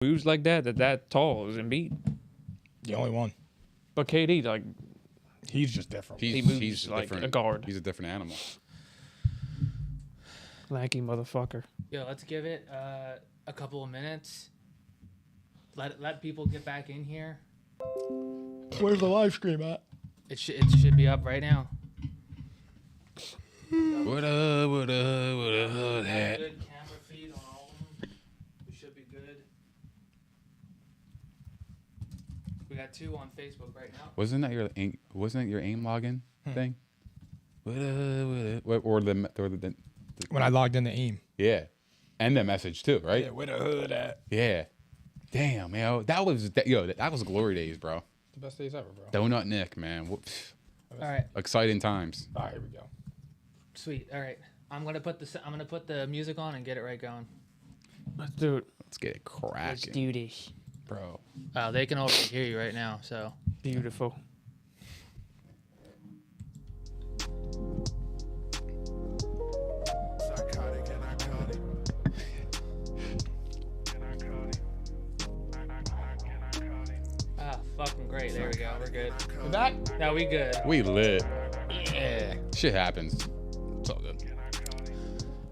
moves like that tall is Embiid. The only one. But KD, like, he's just different. he moves like a guard. He's a different animal. Lanky motherfucker. Yo, let's give it a couple of minutes. Let people get back in here. Where's the live stream at? It should be up right now. What up, what Good camera feed on all of them. We should be good. We got 2 on Facebook right now. Wasn't it your AIM login thing? What or the When I logged into AIM. yeah, and the message too, right? Yeah, where the hood at? Yeah. Damn, yo, that was glory days, bro. The best days ever, bro. Donut Nick, man. Whoops. All right. Exciting times. All right, here we go. Sweet. All right. I'm gonna put the music on and get it right going. Let's do it. Let's get it cracking, Let's do this. bro. They can already hear you right now. So Beautiful. fucking great. There we go. We're good. We're back? Now we good. We lit. Yeah. Shit happens. It's all good.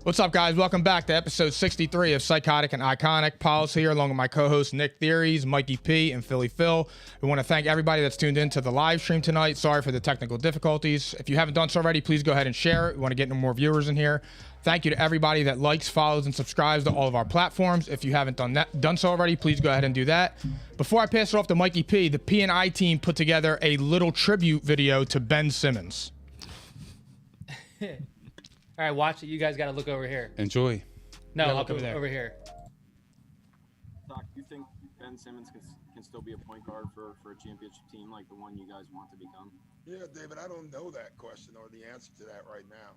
What's up, guys? Welcome back to episode 63 of Psychotic and Iconic. Paul's here along with my co-hosts Nick Theories, Mikey P, and Philly Phil. We want to thank everybody that's tuned in to the live stream tonight. Sorry for the technical difficulties. If you haven't done so already, please go ahead and share it. We want to get more viewers in here. Thank you to everybody that likes, follows, and subscribes to all of our platforms. If you haven't done so already, please go ahead and do that. Before I pass it off to Mikey P, the P&I team put together a little tribute video to Ben Simmons. All right, watch it. You guys got to look over here. Enjoy. No, Yeah, I'll look go over there. over here. Doc, do you think Ben Simmons can still be a point guard for a championship team like the one you guys want to become? Yeah, David, I don't know that question or the answer to that right now.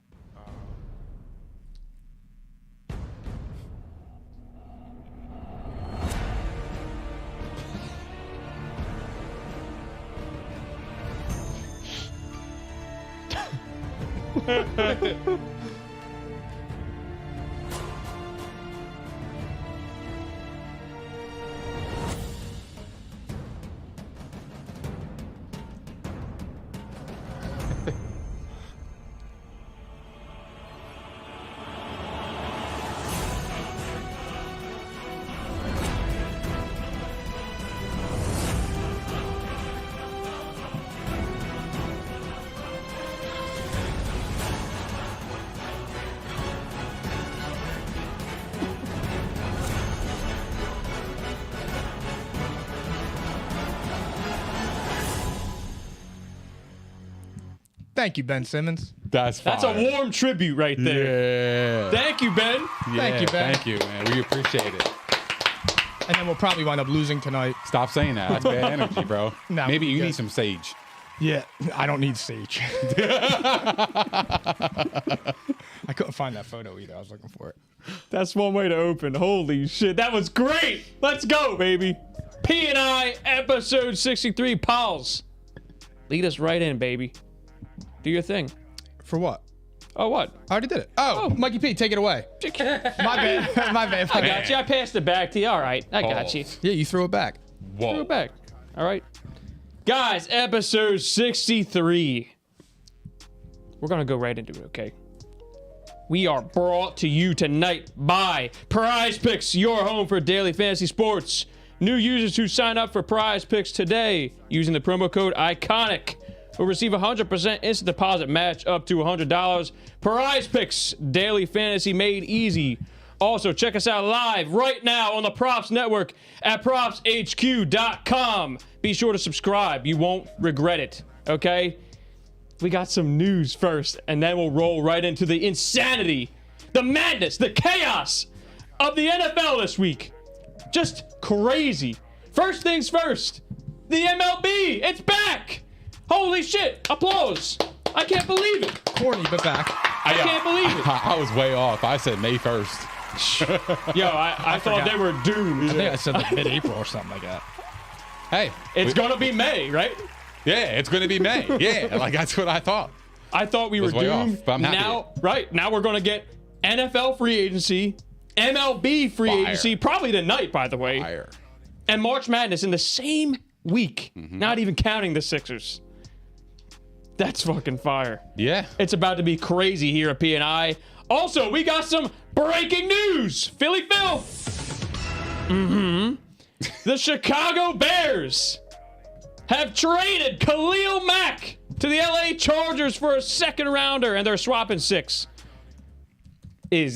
Thank you, Ben Simmons. That's That's a warm tribute right there. Yeah. Thank you, Ben. Thank you, Ben. Thank you, man. We appreciate it. And then we'll probably wind up losing tonight. Stop saying that. That's bad energy, bro. Nah, Maybe we're you good. need some sage. Yeah, I don't need Sage. I couldn't find that photo either. I was looking for it. That's one way to open. Holy shit. That was great. Let's go, baby. P&I episode 63. Pals. Lead us right in, baby. Do your thing. For what? Oh, what? I already did it. Oh, Mikey P, take it away. My bad. My bad. I got you. I passed it back to you. All right. I got you. Yeah, you threw it back. Whoa. Throw it back. All right. Guys, episode 63. We're going to go right into it, okay? We are brought to you tonight by Prize Picks, your home for daily fantasy sports. New users who sign up for Prize Picks today using the promo code ICONIC will receive a 100% instant deposit match up to $100. Prize Picks, daily fantasy made easy. Also, check us out live right now on the Props Network at propshq.com. Be sure to subscribe. You won't regret it, okay? We got some news first, and then we'll roll right into the insanity, the madness, the chaos of the NFL this week. Just crazy. First things first, the MLB, it's back. Holy shit, applause. I can't believe it. Corny, but back. I can't believe it. I was way off. I said May 1st. Yo, I thought they were doomed. I think I said like mid-April or something like that. Hey. It's gonna be May, right? Yeah, it's going to be May. Yeah, like that's what I thought. I thought we were Was way doomed. off, but I'm happy. Now we're gonna get NFL free agency, MLB free Fire. agency, probably tonight, by the way. Fire. and March Madness in the same week, not even counting the Sixers. That's fucking fire. Yeah. It's about to be crazy here at P&I. Also, we got some breaking news. Philly Phil. The Chicago Bears have traded Khalil Mack to the LA Chargers for a second rounder, and they're swapping 6. I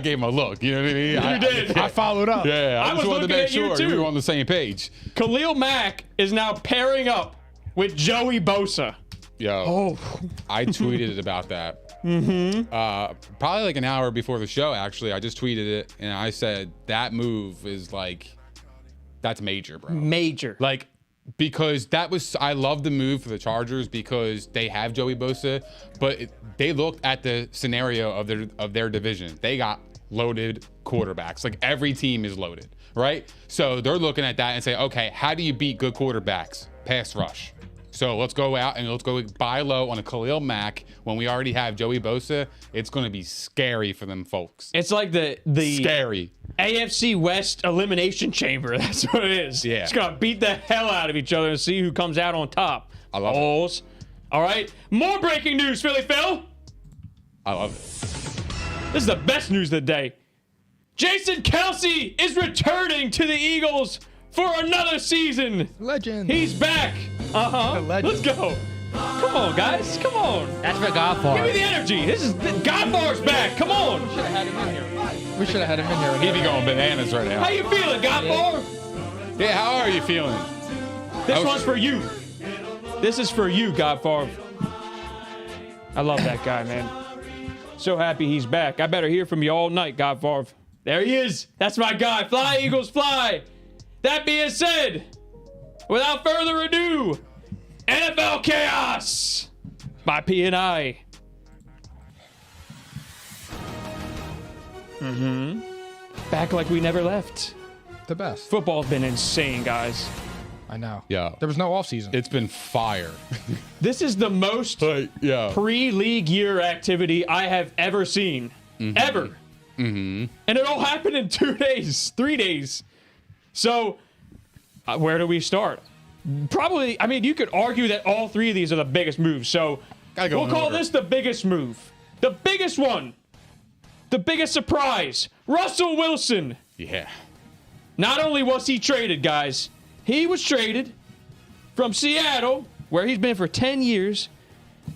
gave him a look. You know what I mean? You did. I followed up. Yeah, I was just wanted to looking make at you, sure too. we were on the same page. Khalil Mack is now pairing up with Joey Bosa. Yo, I tweeted about that. Probably like an hour before the show, actually. I just tweeted it, and I said, that move is like, that's major, bro. Major. Like, because I love the move for the Chargers because they have Joey Bosa, but they looked at the scenario of their division. They got loaded quarterbacks. Like, every team is loaded, right? So they're looking at that and say, okay, how do you beat good quarterbacks? Pass rush. So let's go out and let's go buy low on a Khalil Mack when we already have Joey Bosa. It's going to be scary for them folks. It's like the Scary. AFC West elimination chamber. That's what it is. Yeah. It's going to beat the hell out of each other and see who comes out on top. I love it. All right. More breaking news, Philly Phil. I love it. This is the best news of the day. Jason Kelce is returning to the Eagles for another season. Legend. He's back. legend. Let's go. Come on, guys. Come on. That's for Give me Godfather. the energy. This is Godfar's back. Come on. We should have had him in here. He'd be going bananas right How now. you feeling, Godfar? Yeah, how are you feeling? This one's for you. This is for you, Godfar. I love that guy, man. So happy he's back. I better hear from you all night, Godfar. There he is. That's my guy. Fly, Eagles, fly. That being said, without further ado, NFL Chaos by P&I. Back like we never left. The best. Football's been insane, guys. I know. Yeah. There was no offseason. It's been fire. This is the most Yeah. pre-league year activity I have ever seen. Ever. And it all happened in 2 days, 3 days. So, where do we start? Probably, I mean, you could argue that all 3 of these are the biggest moves. So, Gotta go we'll in call order. this the biggest move. The biggest one. The biggest surprise. Russell Wilson. Yeah. Not only was he traded, guys, he was traded from Seattle, where he's been for 10 years,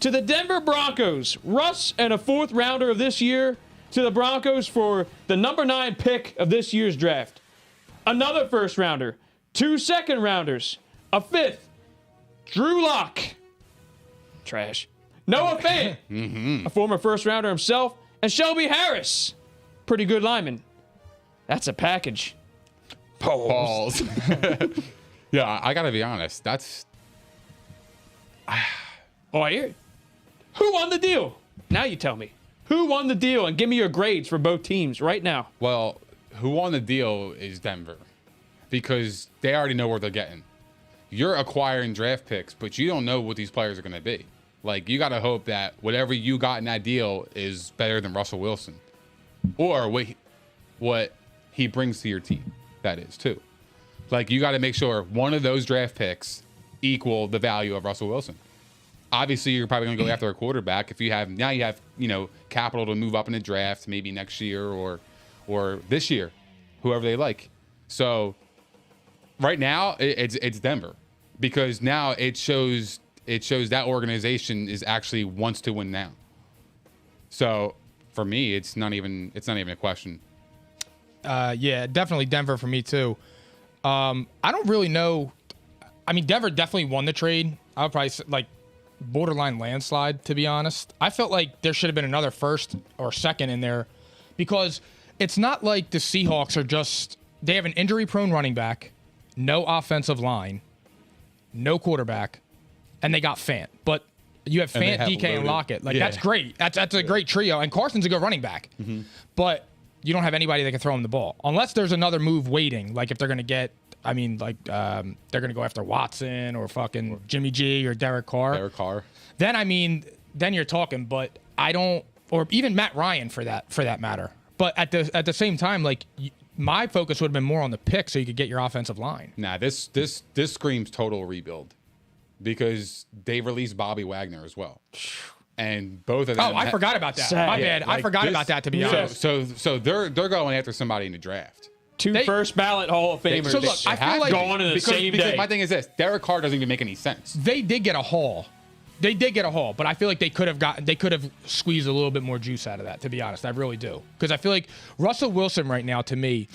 to the Denver Broncos. Russ and a 4th rounder of this year to the Broncos for the number 9 pick of this year's draft. Another 1st rounder, 2 2nd rounders, a 5th, Drew Lock. Trash. Noah Fant, a former 1st rounder himself, and Shelby Harris. Pretty good lineman. That's a package. Balls. Yeah, I gotta be honest. That's Oh, I hear it. Who won the deal? Now you tell me. Who won the deal? And give me your grades for both teams right now. well, who won the deal is Denver. Because they already know what they're getting. You're acquiring draft picks, but you don't know what these players are gonna be. Like, you gotta hope that whatever you got in that deal is better than Russell Wilson. Or what he brings to your team. That is too. Like, you gotta make sure one of those draft picks equal the value of Russell Wilson. Obviously, you're probably going to go after a quarterback if you have capital to move up in the draft, maybe next year or this year, whoever they like. So right now it's Denver, because now it shows that organization is actually wants to win now. So for me, it's not even a question. Yeah, definitely Denver for me too. I don't really know. I mean, Denver definitely won the trade. I would probably say, like, borderline landslide, to be honest. I felt like there should have been another 1st or 2nd in there, because it's not like the Seahawks are just, they have an injury-prone running back, no offensive line, no quarterback, and they got Fant. But you have And they Fant, have DK, and loaded. Lockett. Like, Yeah. that's great. That's a great trio. And Carson's a good running back. But you don't have anybody that can throw him the ball. Unless there's another move waiting. Like, if they're going to get, I mean, like, they're going to go after Watson or fucking Jimmy G or Derek Carr. Derek Carr. Then, I mean, then you're talking. But I don't, or even Matt Ryan for that matter. But at the same time, like my focus would have been more on the pick, so you could get your offensive line. Nah, this screams total rebuild because they released Bobby Wagner as well, and both of them. Oh, I forgot about that. Sad. My Yeah, bad. I forgot about that, to be honest. So they're going after somebody in the draft. Two They- first ballot Hall of Famers. So look, I feel like gone in the same day. My thing is this: Derek Carr doesn't even make any sense. they did get a haul. They did get a haul, but I feel like they could have squeezed a little bit more juice out of that, to be honest. I really do. Because I feel like Russell Wilson right now, to me,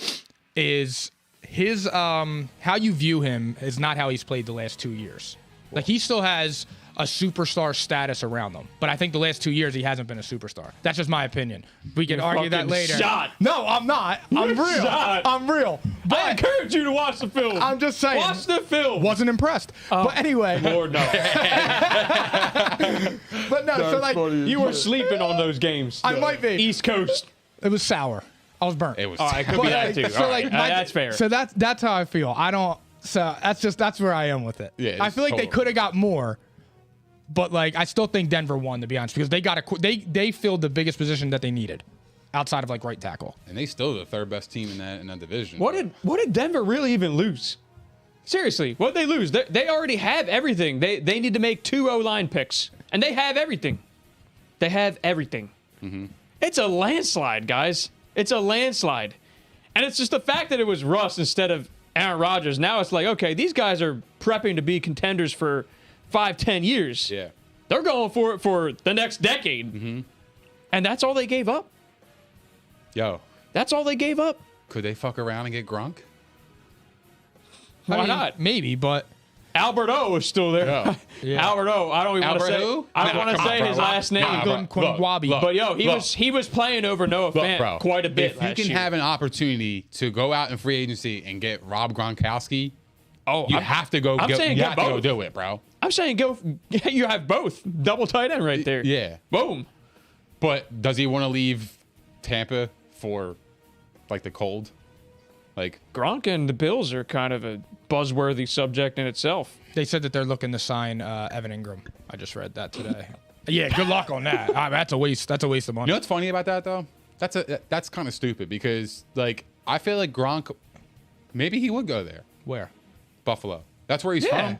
is his how you view him is not how he's played the last 2 years. Like he still has a superstar status around him, but I think the last 2 years he hasn't been a superstar. That's just my opinion. We can argue that fucking later. shot. No, I'm not. I'm real. shot. I'm real. I But encourage you to watch the film. I'm just saying. Watch the film. Wasn't impressed. But anyway. Lord, no. But no, so like You were sleeping on those games. I might be. East Coast. It was sour. I was burnt. It was. All right, could be that too. So All right, like my- that's fair. So that's how I feel. I don't. So that's where I am with it. Yeah, I it's feel like they total. could have got more, but like I still think Denver won, to be honest, because they filled the biggest position that they needed, outside of like right tackle. And they still the third best team in that division. What did Denver really even lose? Seriously, what did they lose? They already have everything. They need to make 2 O-line picks, and they have everything. They have everything. Mm-hmm. It's a landslide, guys. It's a landslide. And it's just the fact that it was Russ instead of Aaron Rodgers. Now it's like, okay, these guys are prepping to be contenders for 5-10 years. Yeah. They're going for it for the next decade. Mm-hmm. And that's all they gave up. Yo, That's all they gave up. could they fuck around and get Gronk? Why I mean, not? Maybe, but Albert O is still there. Yeah. Yeah. Albert O. I don't even want to Albert say. who? I don't Nah, want to come on, say bro. his last name. Nah, bro. Quinwabi. Look, But yo, look. he was playing over Noah Look, Fant bro, quite a bit If you last can year. have an opportunity to go out in free agency and get Rob Gronkowski, oh, you have to go. I'm saying you get have to go both. do it, bro. I'm saying go. You have both double tight end right there. Yeah. Boom. But does he want to leave Tampa for like the cold? Like Gronk and the Bills are kind of a buzzworthy subject in itself. they said that they're looking to sign Evan Ingram. I just read that today. Yeah, good luck on that. That's a waste. That's a waste of money. You know what's funny about that though? That's kind of stupid because like I feel like Gronk, maybe he would go there, Where? Buffalo. That's where he's Yeah. from.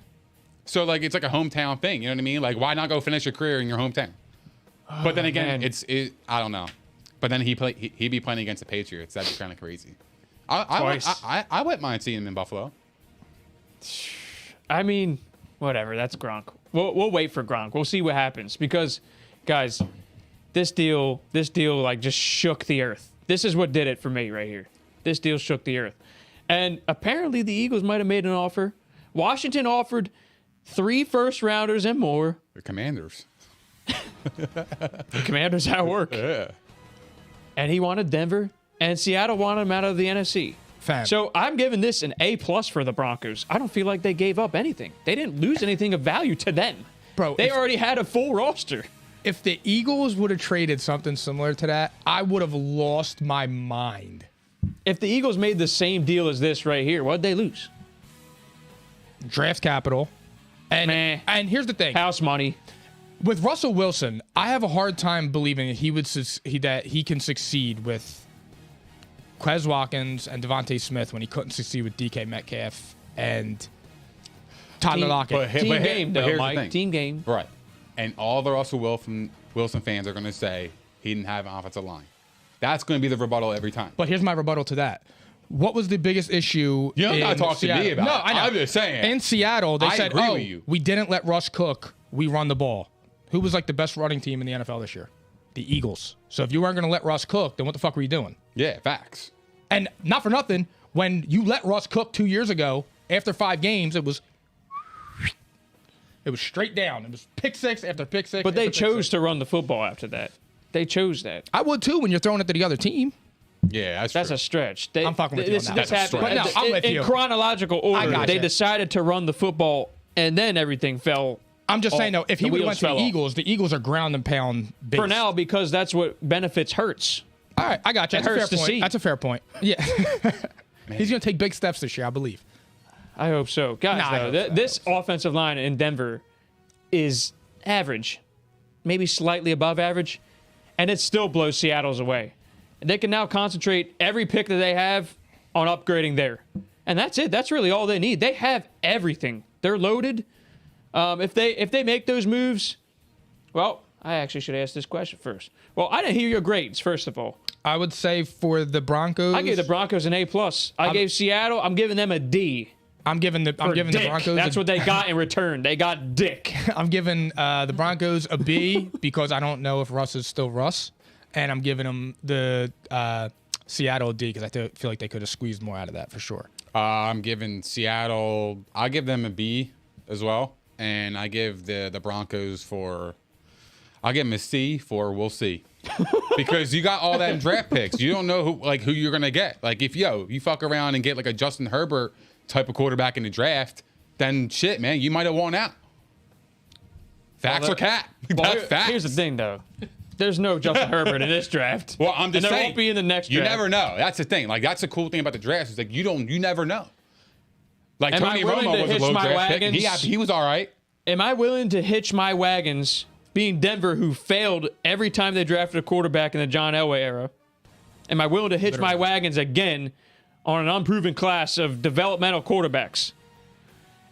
So like it's like a hometown thing. You know what I mean? Like why not go finish your career in your hometown? But then again, man. I don't know. But then he'd be playing against the Patriots. That'd be kind of crazy. Twice. I wouldn't mind seeing him in Buffalo. I mean, whatever. That's Gronk. We'll wait for Gronk. We'll see what happens because, guys, this deal like just shook the earth. This is what did it for me right here. This deal shook the earth, and apparently the Eagles might have made an offer. Washington offered 3 first-rounders and more. The Commanders. The Commanders at work, Yeah. and he wanted Denver, and Seattle wanted him out of the NFC. Fam. So I'm giving this an A+ for the Broncos. I don't feel like they gave up anything. They didn't lose anything of value to them. Bro, They if- already had a full roster. If the Eagles would have traded something similar to that, I would have lost my mind. If the Eagles made the same deal as this right here, what'd they lose? Draft capital. And Meh. and here's the thing. House money. With Russell Wilson, I have a hard time believing that he can succeed with Quez Watkins and Devontae Smith when he couldn't succeed with DK Metcalf and Tyler Lockett. Team game, though, here's the Mike. thing. Team game. Right. And all the Russell Wilson fans are going to say he didn't have an offensive line. That's going to be the rebuttal every time. But here's my rebuttal to that. What was the biggest issue? You don't gotta in talk to me Seattle? about No, it. I know. I'm just saying. In Seattle, they I said, agree "Oh, with you. we didn't let Russ cook. We run the ball." Who was like the best running team in the NFL this year? The Eagles. So if you weren't going to let Russ cook, then what the fuck were you doing? Yeah, facts. And not for nothing, when you let Russ cook 2 years ago, after 5 games, it was straight down. It was pick six after pick six. But they after pick chose six. to run the football after that. They chose that. I would too when you're throwing it to the other team. Yeah, That's true. a stretch. I'm fucking with you on that. This That's a happened. stretch. But no, I'm with in you. chronological I order, gotcha. they decided to run the football, and then everything fell. I'm just saying though, if he The would have wheels went to the fell off. Eagles are ground and pound based. For now, because that's what benefits Hurts. All right, I got you. It That's a fair hurts to point. see. That's a fair point. Yeah. He's going to take big steps this year, I believe. I hope so. Guys, Nah, I though, hope so. I this offensive line in Denver is average, maybe slightly above average, and it still blows Seattle's away. They can now concentrate every pick that they have on upgrading there. And that's it. That's really all they need. They have everything. They're loaded. If they make those moves, well, I actually should ask this question first. Well, I didn't hear your grades, first of all. I would say for the Broncos, I gave the Broncos an A+. I gave Seattle, I'm giving them a D. I'm giving the Broncos. That's what they got in return. They got dick. I'm giving the Broncos a B because I don't know if Russ is still Russ, and I'm giving them the Seattle a D because I feel like they could have squeezed more out of that for sure. I'm giving Seattle. I give them a B as well, and I give the Broncos I'll give them a C for we'll see. Because you got all that in draft picks. You don't know who you're gonna get. Like if you fuck around and get like a Justin Herbert type of quarterback in the draft, then shit, man, you might have won out. Facts or cat. That's facts. Here's the thing, though. There's no Justin Herbert in this draft. Well, I'm just and there saying. won't be in the next You draft. never know. That's the thing. Like that's the cool thing about the draft is like you never know. Like Am Tony I willing Romo to was a hitch low my draft pick. wagons? He was all right. Am I willing to hitch my wagons, being Denver, who failed every time they drafted a quarterback in the John Elway era? Am I willing to hitch my wagons again on an unproven class of developmental quarterbacks?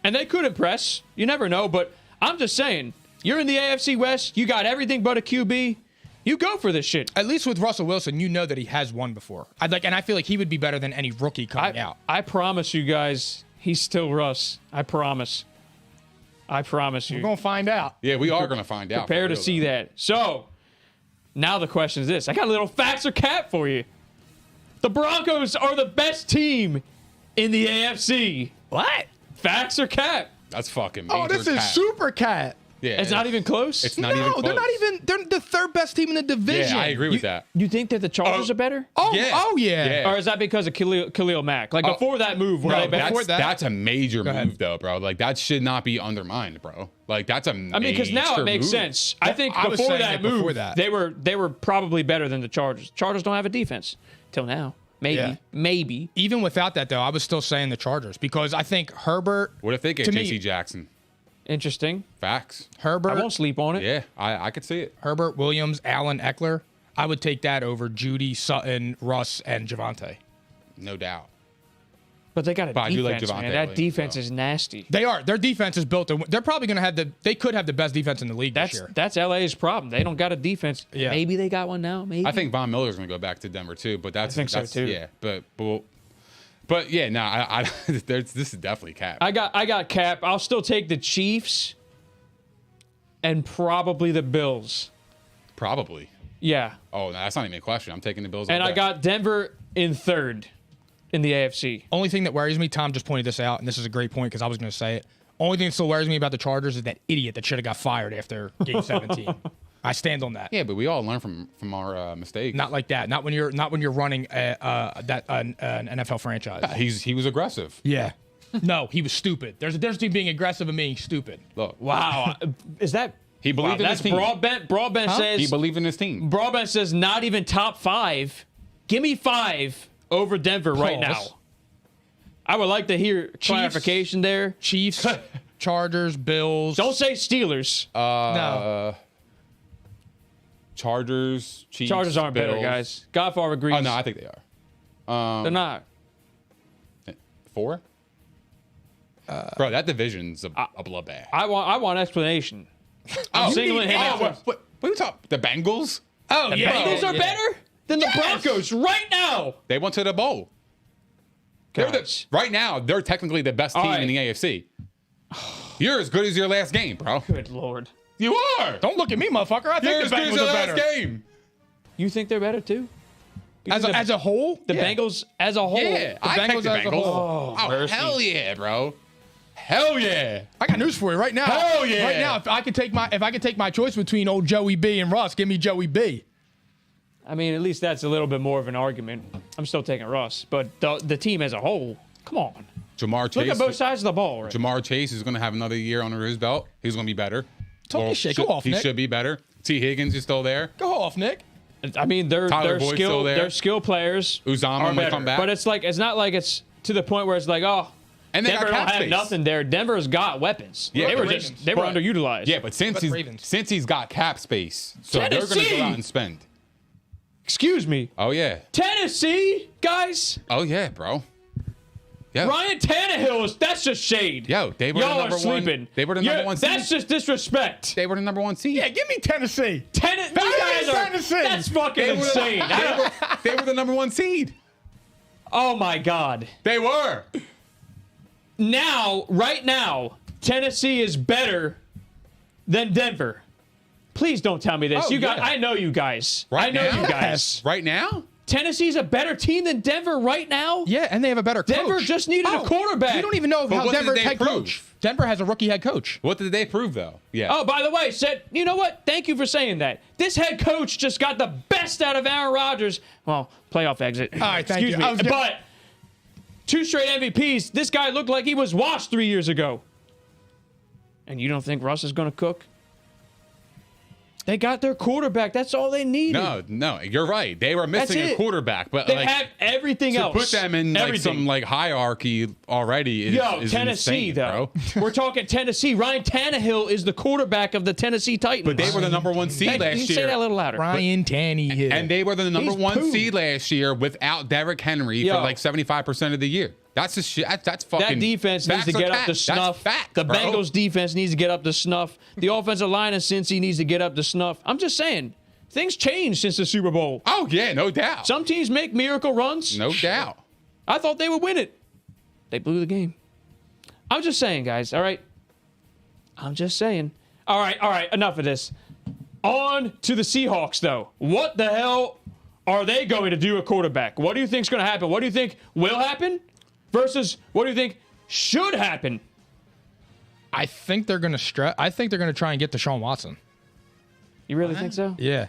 And they could impress. You never know, but I'm just saying, you're in the AFC West, you got everything but a QB. You go for this shit. At least with Russell Wilson, you know that he has won before. And I feel like he would be better than any rookie coming out. I promise you guys, he's still Russ. I promise. I promise you. We're gonna find out. Yeah, we are gonna find out. Prepare to see that. So, now the question is this. I got a little facts or cap for you. The Broncos are the best team in the AFC. What? Facts or cap? That's fucking major Oh, this is cap. super cat. Yeah, It's not even close? It's not even No, close. they're not even. They're the third best team in the division. Yeah, I agree with that. You think that the Chargers are better? Oh, Yeah. oh yeah. Yeah. Or is that because of Khalil Mack? Like, before that move, were Bro, they better? that's a major ahead. move, though, bro. Like, that should not be undermined, bro. Like, that's a major I mean, because now it makes move. sense. I think I was before saying that it before move, that. they were probably better than the Chargers. Chargers don't have a defense till now. Maybe, Yeah. maybe. Even without that, though, I was still saying the Chargers because I think Herbert. What if they get To me- J.C. Jackson? Interesting. Facts. I Herbert, won't sleep on it. Yeah, I could see it. Herbert, Williams, Allen, Eckler. I would take that over Judy, Sutton, Russ, and Javante. No doubt. But they got a But I do like defense, Javonte man. That Williams, defense though. is nasty. They are. Their defense is built to. They're probably going to have They could have the best defense in the league this year. That's LA's problem. They don't got a defense. Yeah. Maybe they got one now. Maybe. I think Von Miller's going to go back to Denver, too. But that's, I think so, that's too. Yeah, but yeah, no, this is definitely cap. I got Cap. I'll still take the Chiefs and probably the Bills. Probably. Yeah. Oh, no, that's not even a question. I'm taking the Bills. And all I day. got Denver in third in the AFC. Only thing that worries me, Tom just pointed this out, and this is a great point because I was going to say it. Only thing that still worries me about the Chargers is that idiot that should have got fired after Game 17. I stand on that. Yeah, but we all learn from our mistakes. Not like that. Not when you're running an NFL franchise. He was aggressive. Yeah. No, he was stupid. There's a difference between being aggressive and being stupid. Look, Wow. Is that he believed in that's his team. Broadbent. Broadbent says He believed in his team. Broadbent says not even top 5. Give me 5 over Denver right now. Pause. I would like to hear clarification there. Chiefs, Chargers, Bills. Don't say Steelers. No. Chargers, Chiefs. Chargers aren't better, Bills. guys. Godfather agrees. Oh no, I think they are. They're not. 4. Bro, that division's a bloodbath. I want explanation. I'm singling him out. what are you talking? The Bengals? Oh, The yeah. Bengals are better than the Broncos right now. They went to the bowl. Guys. Right now, they're technically the best team right. in the AFC. You're as good as your last game, bro. Good Lord. You are. Don't look at me, motherfucker. I You're think as the good as Bengals your are last better. game. You think they're better too? You think As a whole? the Yeah. Bengals as a whole. Yeah, I Bengals take the as a Bengals. whole. Oh, mercy. hell yeah, bro. Hell yeah. I got news for you right now. Hell yeah. Right now, if I could take my choice between old Joey B and Russ, give me Joey B. I mean, at least that's a little bit more of an argument. I'm still taking Russ, but the team as a whole, come on. Jamar Chase. Look at both sides of the ball. Right? Jamar Chase is going to have another year under his belt. He's going to be better. Talk your shit. Go off, He Nick. should be better. T. Higgins is still there. Go off, Nick. I mean, they're Tyler Boyd's still there. skill players. Uzama are might better. come back. But it's not like it's to the point where it's like, oh, And they Denver got don't cap have space. nothing there. Denver's got weapons. Yeah, they the were Ravens. But- underutilized. Yeah, but since Ravens. he's got cap space, so they're going to Tennessee! go out and spend. Excuse me. Oh yeah. Tennessee, guys. Oh yeah, bro. Yeah. Ryan Tannehill that's just shade. Yo, they were the Y'all number are sleeping. one. They were the number one seed. That's just disrespect. They were the number one seed. Yeah, give me Tennessee. You guys are. Tennessee. That's fucking insane. They were the number one seed. Oh my God. They were. Right now, Tennessee is better than Denver. Please don't tell me this. Oh, you guys, yeah. I know you guys. Right I know now? you guys. Right now? Tennessee's a better team than Denver right now. Yeah, and they have a better coach. Denver just needed a quarterback. You don't even know But how what did Denver's they head prove? coach. Denver has a rookie head coach. What did they prove though? Yeah. Oh, by the way, you know what? Thank you for saying that. This head coach just got the best out of Aaron Rodgers. Well, playoff exit. All right, thank Excuse you. me. But 2 straight MVPs. This guy looked like he was washed 3 years ago. And you don't think Russ is going to cook? They got their quarterback. That's all they needed. No, you're right. They were missing That's a it. quarterback, but They like have everything to else. put them in like Everything. some like hierarchy already is, is Tennessee, insane, though. bro. We're talking Tennessee. Ryan Tannehill is the quarterback of the Tennessee Titans. But they were the number one seed Hey, last you year. say that a little louder. Ryan Tannehill. And they were the number He's one poo. seed last year without Derrick Henry Yo. for like 75% of the year. That's the shit. That's fucking. That defense needs to facts are get up to facts. snuff. That's fact, The bro. Bengals defense needs to get up to snuff. The offensive line of Cincy needs to get up to snuff. I'm just saying, things changed since the Super Bowl. Oh yeah, no doubt. Some teams make miracle runs. No doubt. I thought they would win it. They blew the game. I'm just saying, guys. All right. I'm just saying. All right. Enough of this. On to the Seahawks, though. What the hell are they going to do at quarterback? What do you think is going to happen? What do you think will happen versus what do you think should happen? I think they're going to I think they're going to try and get Deshaun Watson. You really think so? Yeah.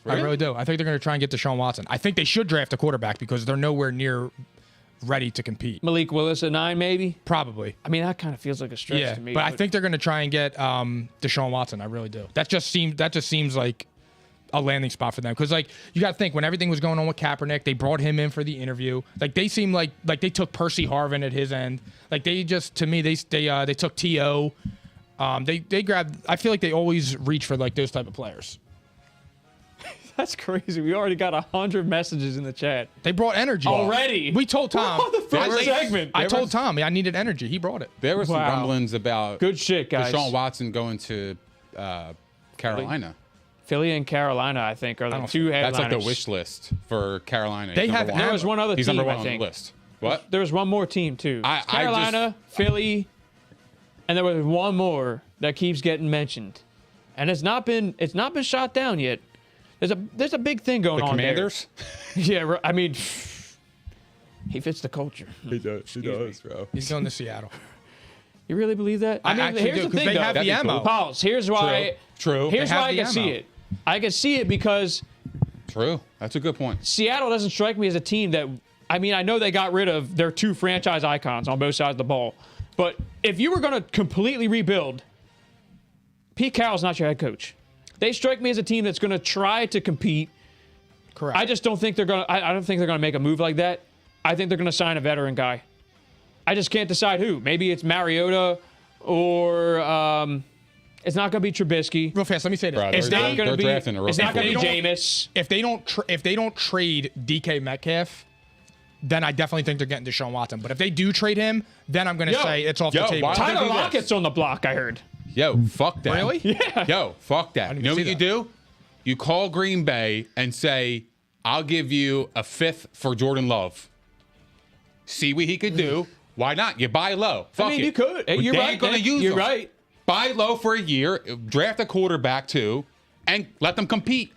I really do. I think they're going to try and get Deshaun Watson. I think they should draft a quarterback because they're nowhere near ready to compete. Malik Willis at 9, maybe? Probably. I mean, that kind of feels like a stretch to me. But I think they're going to try and get Deshaun Watson. I really do. That just seems like a landing spot for them because like you got to think when everything was going on with Kaepernick, they brought him in for the interview. Like they seem like they took Percy Harvin at his end. Like they just to me they took T.O. They grabbed. I feel like they always reach for like those type of players. That's crazy. We already got 100 messages in the chat. They brought energy Already? We told Tom. We're on the first segment. I told Tom I needed energy. He brought it. There were some Wow. rumblings about Good shit, guys. Deshaun Watson going to Carolina. Philly and Carolina, I think, are the two headliners. That's like the wish list for Carolina. They He's have- number one. There was one other He's team, number one I on think. the list. What? There was one more team, too. I Carolina, Philly, and there was one more that keeps getting mentioned. And it's not been shot down yet. There's a big thing going The on Commanders? there. Yeah, I mean, he fits the culture. He does. He does, bro. He's going to Seattle. You really believe that? I mean, actually here's do, the 'cause thing, they though. have the That'd be ammo. cool. Pauls, here's why. True. Here's They have why I the can see ammo. it. I can see it because True. That's a good point. Seattle doesn't strike me as a team that, I mean, I know they got rid of their 2 franchise icons on both sides of the ball, but if you were going to completely rebuild, Pete Carroll's not your head coach. They strike me as a team that's going to try to compete. Correct. I just don't think they're going to, I don't think they're going to make a move like that. I think they're going to sign a veteran guy. I just can't decide who. Maybe it's Mariota or it's not going to be Trubisky. Real fast, let me say this. Bro, It's they're- not going to they're be, drafting a it's rookie. not going to be If they Jameis. If they don't trade DK Metcalf, then I definitely think they're getting Deshaun Watson. But if they do trade him, then I'm going to Yo. say it's off the Yo, table. why- Tyler do this. Lockett's on the block, I heard. Yo, fuck that. Really? Yeah. Yo, fuck that. didn't You know see what you that. do? You call Green Bay and say, I'll give you a 5th for Jordan Love. See what he could do. Why not? You buy low. Fuck I mean, it. you could. You're They right. ain't gonna Nick. use You're him. right. Buy low for a year, draft a quarterback too, and let them compete.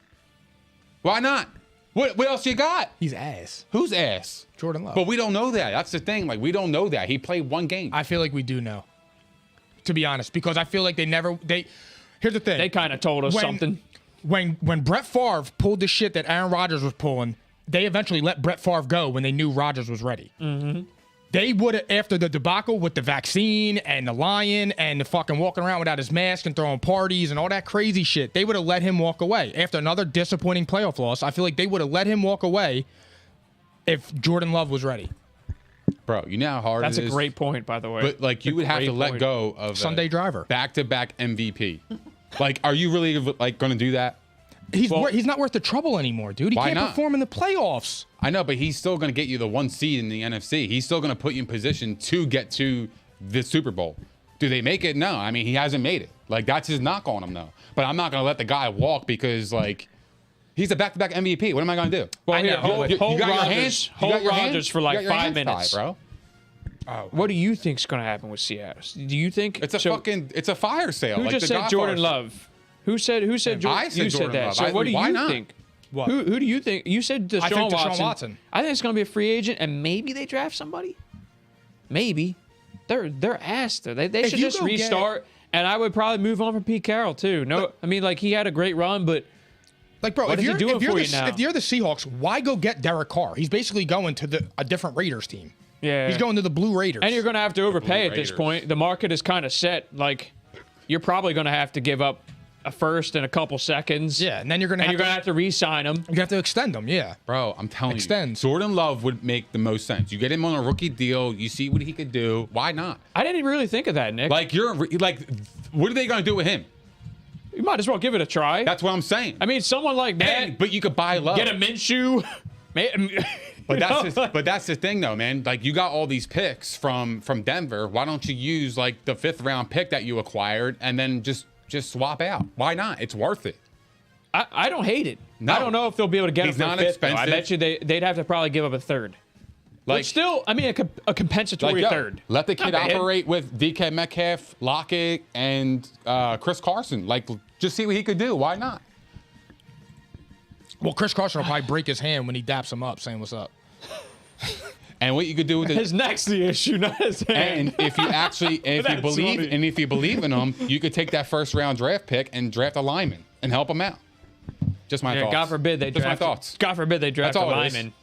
Why not? What else you got? He's ass. Who's ass? Jordan Love. But we don't know that. That's the thing. Like, we don't know that. He played 1 game. I feel like we do know, to be honest, because I feel like here's the thing. They kind of told us something. When Brett Favre pulled the shit that Aaron Rodgers was pulling, they eventually let Brett Favre go when they knew Rodgers was ready. Mm-hmm. They would have, after the debacle with the vaccine and the lion and the fucking walking around without his mask and throwing parties and all that crazy shit, they would have let him walk away. After another disappointing playoff loss, I feel like they would have let him walk away if Jordan Love was ready. Bro, you know how hard That's it a is? great point, by the way. But, like, you would have to Great let point. go of Sunday driver. back-to-back MVP. Like, are you really, like, going to do that? He's not worth the trouble anymore, dude. He Why can't not? perform in the playoffs. I know, but he's still going to get you the 1 seed in the NFC. He's still going to put you in position to get to the Super Bowl. Do they make it? No. I mean, he hasn't made it. Like, that's his knock on him, though. But I'm not going to let the guy walk because, like, he's a back-to-back MVP. What am I going to do? Well, I know. hold Rodgers for like 5 minutes, bro. What do you think's going to happen with Seattle? Do you think It's a fire sale. Who like just the said Godfather Jordan sale. Love? Who said Jordan? I said You Jordan said that. Love. So what do Why you not? think? What? Who do you think? You said I think Deshaun Watson. Watson. I think it's going to be a free agent, and maybe they draft somebody. Maybe they're asked. They should you just go restart. And I would probably move on from Pete Carroll too. No, I mean, like, he had a great run, but Like, bro, What if is he you're, doing if, you're for the, you now? if you're the Seahawks, why go get Derek Carr? He's basically going to a different Raiders team. yeah, He's going to the Blue Raiders. And you're going to have to overpay at this Raiders. point. The market is kind of set. Like, you're probably going to have to give up a first and a couple seconds. Yeah, and then you're going to have to re-sign him. you have to extend them, yeah. Bro, I'm telling Extend. you. Jordan Love would make the most sense. You get him on a rookie deal. You see what he could do. Why not? I didn't even really think of that, Nick. Like, what are they going to do with him? You might as well give it a try. That's what I'm saying. I mean, someone like that, But you could buy Love. get a Minshew. But that's the thing, though, man. Like, you got all these picks from Denver. Why don't you use, like, the 5th round pick that you acquired and then just swap out? Why not? It's worth it. I don't hate it. No. I don't know if they'll be able to get He's him for not a fifth, though. I expensive. bet you they'd have to probably give up a third. Like, But still, I mean, a compensatory yo, third. let the kid Not bad. operate with DK Metcalf, Lockett, and Chris Carson. Like, just see what he could do. Why not? Well, Chris Carson will probably break his hand when he daps him up, saying what's up. And what you could do with His neck's the issue, not his hand. and if you actually, if you That's believe, funny. and if you believe in him, you could take that 1st round draft pick and draft a lineman and help him out. Just my Yeah, thoughts. God forbid they Just draft. my thoughts. God forbid they draft a all it is. lineman.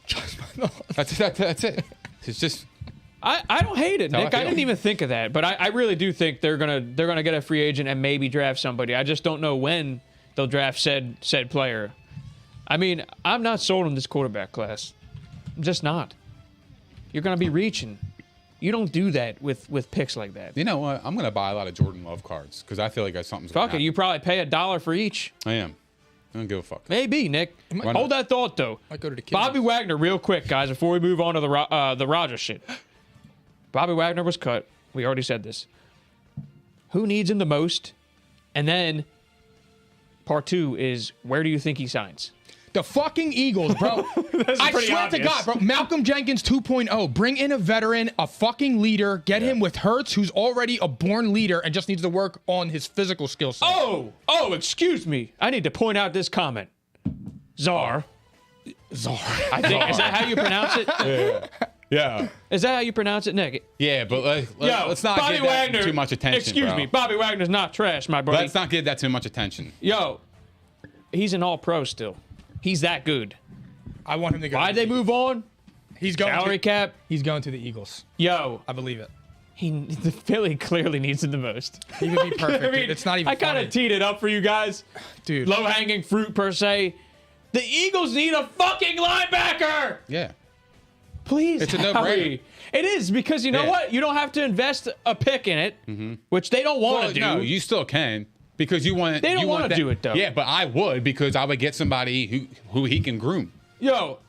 That's it. It's just I don't hate it, how I Nick. I feel. didn't even think of that, but I really do think they're gonna get a free agent and maybe draft somebody. I just don't know when they'll draft said player. I mean, I'm not sold on this quarterback class. I'm just not. You're gonna be reaching. You don't do that with picks like that. you know what? I'm gonna buy a lot of Jordan Love cards because I feel like something's gonna Fuck it, happen. you probably pay $1 for each. I am. I don't give a fuck. Maybe, Nick. Why Hold not? that thought though. Might go to the kids. Bobby Wagner, real quick, guys, before we move on to the Rodgers shit. Bobby Wagner was cut. We already said this. Who needs him the most? And then part 2 is, where do you think he signs? The fucking Eagles, bro. I pretty swear obvious. to God, bro. Malcolm Jenkins 2.0. Bring in a veteran, a fucking leader. Get him with Hurts, who's already a born leader and just needs to work on his physical skill set. Oh, excuse me. I need to point out this comment. Czar. I think, is that how you pronounce it? Yeah. Is that how you pronounce it, Nick? Yeah, but let's not Bobby give that Wagner, too much attention. Excuse bro. me. Bobby Wagner's not trash, my buddy. Let's not give that too much attention. Yo, he's an all-pro still. He's that good. I want him to go. Why'd they move on? He's going Salary to, cap? He's going to the Eagles. Yo, I believe it. the Philly clearly needs him the most. He would be perfect. I mean, dude. It's not even I kind funny. of teed it up for you guys. Dude. Low-hanging fruit, per se. The Eagles need a fucking linebacker! Yeah. Please, It's a no-brainer. Howie. It is, because you know Yeah. what? You don't have to invest a pick in it, which they don't want Well, to do. no, you still can because you want. They don't you wanna want that- do it, though. Yeah, but I would because I would get somebody who he can groom. Yo,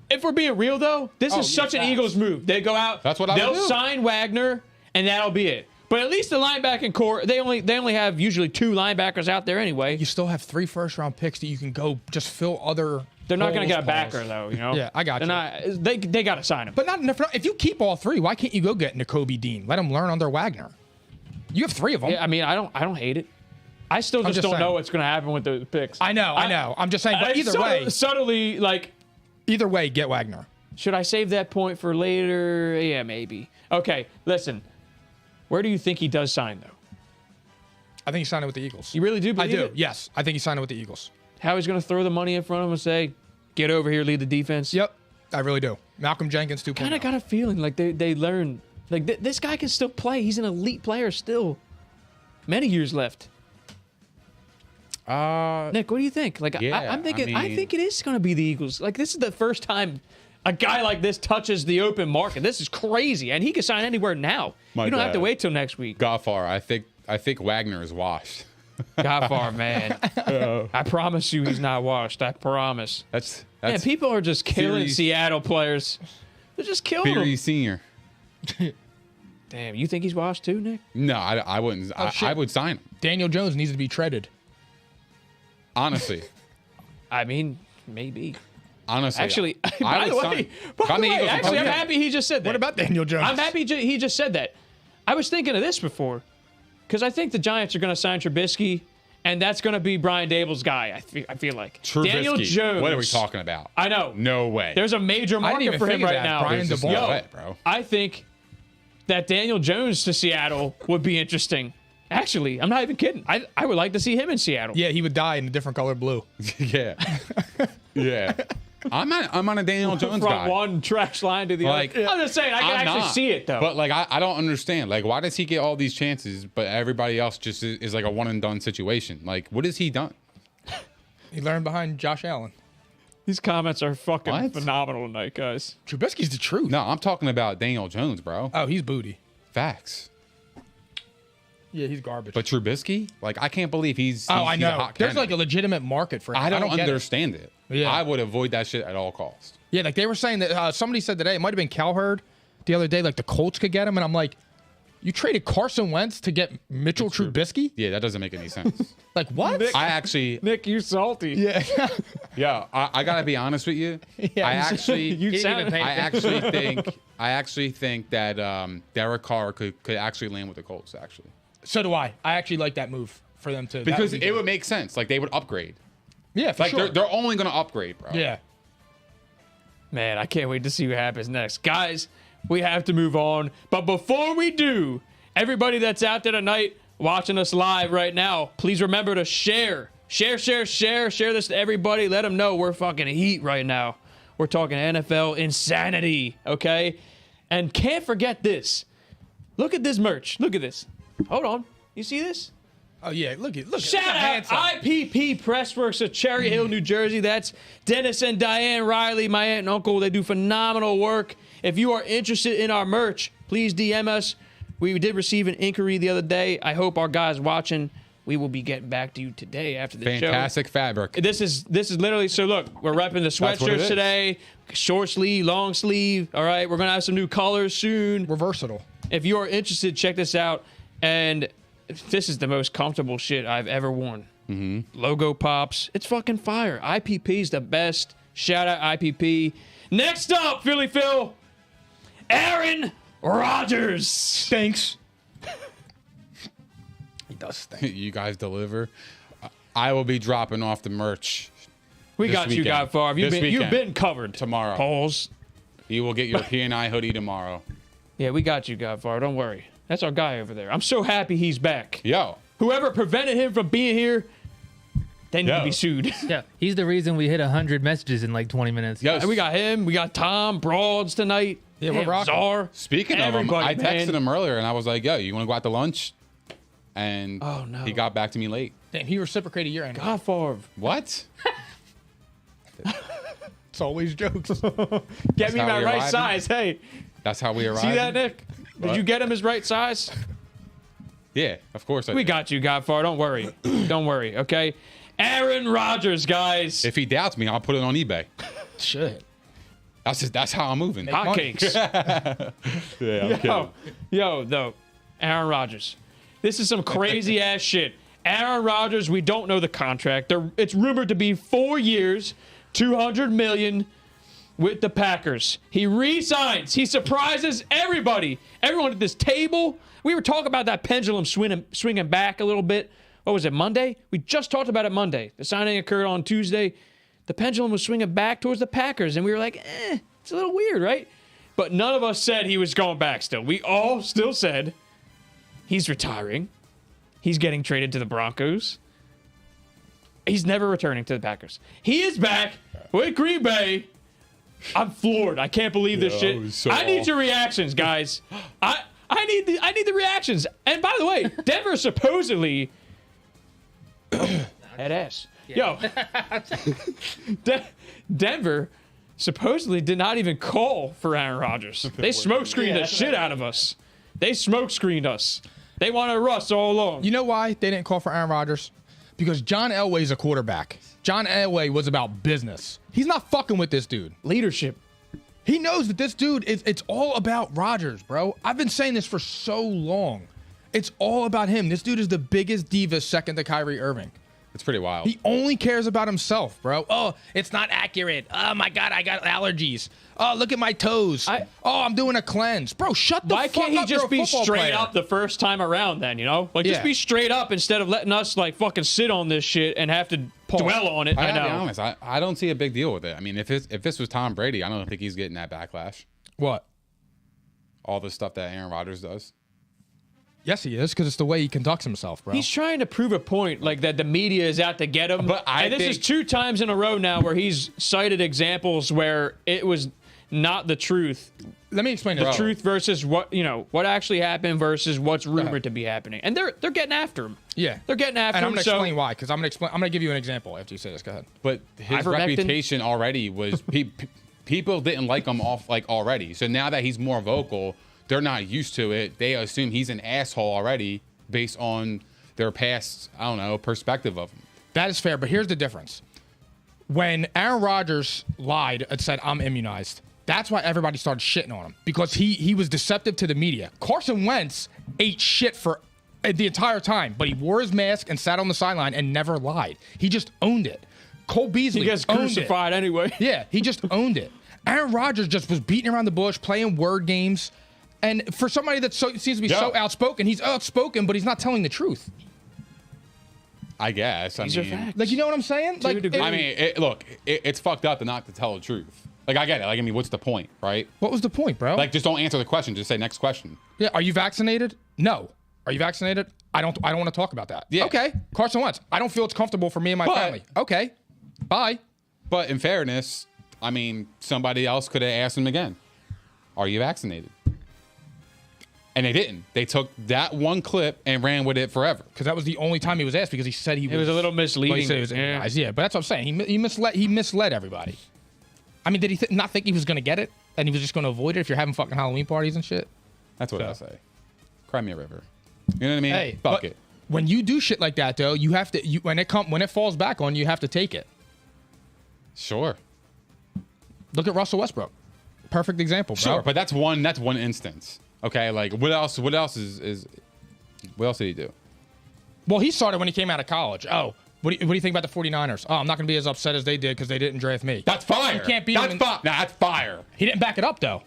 if we're being real though, this is yeah, such an facts. Eagles move. They go out, That's what I would they'll do. sign Wagner, and that'll be it. But at least the linebacking core, they only have usually 2 linebackers out there anyway. You still have 3 first-round picks that you can go just fill other. They're not going to get a holes, backer pause. though, you know. Yeah, I got you. They got to sign him. But not if you keep all 3, why can't you go get N'Kobe Dean? Let him learn under Wagner. You have 3 of them. Yeah, I mean, I don't hate it. I still just just don't saying. know what's going to happen with the picks. I know. I'm just saying. But subtly, like, either way, get Wagner. should I save that point for later? Yeah, maybe. Okay, listen. Where do you think he does sign though? I think he's signing with the Eagles. You really do I believe do. it? Yes, I think he's signing with the Eagles. How he's going to throw the money in front of him and say, "Get over here, lead the defense." Yep, I really do. Malcolm Jenkins 2.0. Kind of got a feeling like they learned. Like this guy can still play. He's an elite player still. Many years left. Nick, what do you think? Like, Yeah, I'm thinking. I I mean- think it is going to be the Eagles. Like, this is the first time a guy like this touches the open market. This is crazy, and he can sign anywhere now. My you don't have to bad. wait till next week. Goffar, I think Wagner is washed. Goffar, man. I promise you he's not washed. I promise. That's Man, people are just killing Series- Seattle players. They're just killing Theory them. Senior. Damn, you think he's washed too, Nick? No, I wouldn't. shit. I would sign him. Daniel Jones needs to be treaded. Honestly. I mean, maybe. Honestly. Actually, I by the would way, sign- If I'm the Eagles, I'm actually, I'm probably- happy he just said that. What about Daniel Jones? I'm happy he just said that. I was thinking of this before, because I think the Giants are going to sign Trubisky, and that's going to be Brian Dable's guy. I feel like Trubisky. Daniel Jones. What are we talking about? I know. No way. There's a major I didn't market even for him think of right that. now. Brian There's just DeBall. no way, bro. I think that Daniel Jones to Seattle would be interesting. Actually, I'm not even kidding. I would like to see him in Seattle. Yeah, he would die in a different color blue. Yeah. Yeah. I'm on a Daniel Jones From guy. one trash line to the Like, other. I'm just saying, I can I'm actually not. see it though. But like, I don't understand. Like, why does he get all these chances, but everybody else just is like a one and done situation? Like, what has he done? He learned behind Josh Allen. These comments are fucking What? phenomenal tonight, guys. Trubisky's the truth. No, I'm talking about Daniel Jones, bro. Oh, he's booty. Facts. Yeah, he's garbage. But Trubisky, like, I can't believe he's. I he's a know. hot There's candidate. like a legitimate market for him. I don't get it. understand it. Yeah. I would avoid that shit at all costs. Yeah, like they were saying that somebody said today, it might have been Cowherd the other day, like the Colts could get him. And I'm like, you traded Carson Wentz to get Mitchell Trubisky? Yeah, that doesn't make any sense. Like, what? I actually, Nick, you salty. Yeah. yeah, I gotta be honest with you. Yeah, I you- actually, You didn't sound. even pay I actually think that Derek Carr could actually land with the Colts. Actually, So do I. I actually like that move for them to. because be it good. would make sense. Like they would upgrade. Yeah, for Like sure. they're only gonna upgrade, bro. Yeah. Man, I can't wait to see what happens next. Guys, we have to move on. But before we do, everybody that's out there tonight watching us live right now, please remember to share. Share this to everybody. Let them know we're fucking heat right now. We're talking NFL insanity, okay? And can't forget this. Look at this merch. Look at this. Hold on. You see this? Oh, yeah. Look at Shout out handsome. IPP Pressworks of Cherry Hill, New Jersey. That's Dennis and Diane Riley, my aunt and uncle. They do phenomenal work. If you are interested in our merch, please DM us. We did receive an inquiry the other day. I hope our guys watching, we will be getting back to you today after the show. Fantastic fabric. This is literally, so look, we're repping the That's what it sweatshirts is. today. Short sleeve, long sleeve. All right, we're going to have some new colors soon. We're versatile. If you are interested, check this out. And this is the most comfortable shit I've ever worn. Mm-hmm. Logo pops. It's fucking fire. IPP's the best. Shout out IPP. Next up, Philly Phil, Aaron Rodgers. Thanks. He does stink. You guys deliver. I will be dropping off the merch We This got you, weekend. Godfather. This You've weekend. been covered. tomorrow. Pauls. You will get your P&I hoodie tomorrow. Yeah, we got you, Godfather. Don't worry. That's our guy over there. I'm so happy he's back. Yo, Whoever prevented him from being here, they need to Yo. be sued. Yeah, he's the reason we hit 100 messages in like 20 minutes. yo. We got him. We got Tom Broads tonight. Yeah, we're Damn, rocking. Czar. Speaking of him, Everybody, I texted man. him earlier and I was like, "Yo, you want to go out to lunch?" And Oh, no. he got back to me late. Damn, he reciprocated your end. Godfather. What? It's always jokes. Get me how my we right arriving? size. Hey, That's how we arrived. see that, Nick? Did What? you get him his right size? Yeah, of course I We did. got you, Godfather. Don't worry. Don't worry, okay? Aaron Rodgers, guys. If he doubts me, I'll put it on eBay. Shit. That's how I'm moving. Hotcakes. Yeah, I'm Yo, Aaron Rodgers. This is some crazy ass shit. Aaron Rodgers, we don't know the contract. It's rumored to be 4 years, $200 million with the Packers. He re-signs. He surprises everybody. Everyone at this table. We were talking about that pendulum swinging back a little bit. What was it, Monday? We just talked about it Monday. The signing occurred on Tuesday. The pendulum was swinging back towards the Packers, and we were like, it's a little weird, right? But none of us said he was going back still. We all still said he's retiring. He's getting traded to the Broncos. He's never returning to the Packers. He is back with Green Bay. I'm floored. I can't believe this Yeah, shit. I was so I need off. your reactions, guys. I need the reactions. And by the way, Denver supposedly head ass. Yo, Denver supposedly did not even call for Aaron Rodgers. They smoke screened the shit out of us. They smoke screened us. They wanted Russ all along. You know why they didn't call for Aaron Rodgers? Because John Elway's a quarterback. John Elway was about business. He's not fucking with this dude. Leadership. He knows that this dude it's all about Rodgers, bro. I've been saying this for so long. It's all about him. This dude is the biggest diva second to Kyrie Irving. It's pretty wild. He only cares about himself, bro. Oh, it's not accurate. Oh my God, I got allergies. Oh, look at my toes. I'm doing a cleanse. Bro, shut the fuck up. Why can't he You're just a be football straight player. up the first time around then, you know? Like, just Yeah. be straight up instead of letting us, like, fucking sit on this shit and have to dwell on it. I I gotta be know. honest. I don't see a big deal with it. I mean, if this was Tom Brady, I don't think he's getting that backlash. What? All the stuff that Aaron Rodgers does. Yes, he is, because it's the way he conducts himself, bro. He's trying to prove a point, like, that the media is out to get him. But and this is 2 times in a row now where he's cited examples where it was not the truth. Let me explain The this. truth versus what, you know, what actually happened versus what's rumored to be happening. And they're getting after him. Yeah. They're getting after And I'm him. going to So explain why, because I'm going to give you an example after you say this. Go ahead. But his Ivermectin? reputation already was people didn't like him off like already. So now that he's more vocal, they're not used to it. They assume he's an asshole already based on their past, I don't know, perspective of him. That is fair, but here's the difference. When Aaron Rodgers lied and said, I'm immunized, that's why everybody started shitting on him, because he was deceptive to the media. Carson Wentz ate shit for the entire time, but he wore his mask and sat on the sideline and never lied. He just owned it. Cole Beasley he gets owned crucified it. anyway. Yeah, he just owned it. Aaron Rodgers just was beating around the bush, playing word games. And for somebody that seems to be so outspoken, he's outspoken, but he's not telling the truth. I guess. These are facts. Like, you know what I'm saying? To a Like, degree. I mean, look, it's fucked up to not to tell the truth. Like, I get it. Like, I mean, what's the point, right? what was the point, bro? Like, just don't answer the question. Just say next question. Yeah, are you vaccinated? No. Are you vaccinated? I don't want to talk about that. Yeah. Okay. Carson Wentz. I don't feel it's comfortable for me and my But- family. Okay. Bye. But in fairness, I mean, somebody else could have asked him again, are you vaccinated? And they didn't. They took that one clip and ran with it forever. Because that was the only time he was asked, because he said he was. It was a little misleading. Well, he said he was immunized. Yeah, but that's what I'm saying. He misled everybody. I mean, did he not think he was going to get it? And he was just going to avoid it if you're having fucking Halloween parties and shit? That's what I say. Cry me a river. You know what I mean? Hey, Fuck but it. When you do shit like that, though, you have to. When it falls back on you, you have to take it. Sure. Look at Russell Westbrook. Perfect example, bro. Sure, but that's one instance. Okay, like what else what else did he do? Well, he started when he came out of college. Oh, what do you think about the 49ers? Oh, I'm not going to be as upset as they did because they didn't draft me. That's fire. You can't beat him. That's fire. He didn't back it up, though.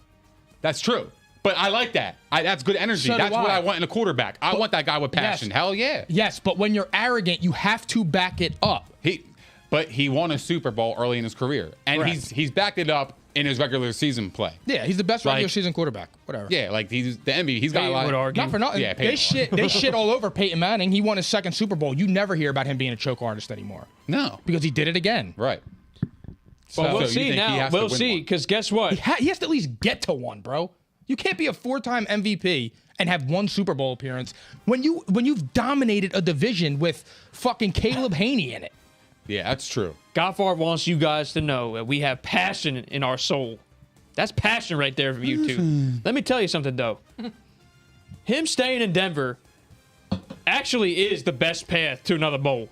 That's true. But I like that. That's good energy. So do That's what I. I want in a quarterback. I want that guy with passion. Yes. Hell yeah. Yes, but when you're arrogant, you have to back it up. But he won a Super Bowl early in his career, and Correct. he's backed it up in his regular season play. Yeah, he's the best regular Like- season quarterback. Whatever. Yeah, like he's the MVP. He's got a Peyton lot. would argue. Not for nothing. Yeah, they Peyton shit all over Peyton Manning. He won his second Super Bowl. You never hear about him being a choke artist anymore No. because he did it again. Right. Well, we'll So you see think he now. has to We'll win see. one? Because guess what? He has to at least get to one, bro. You can't be a 4-time MVP and have one Super Bowl appearance when you've dominated a division with fucking Caleb Haney in it. Yeah, that's true. Goffard wants you guys to know that we have passion in our soul. That's passion right there from you two. Let me tell you something, though. Him staying in Denver actually is the best path to another bowl.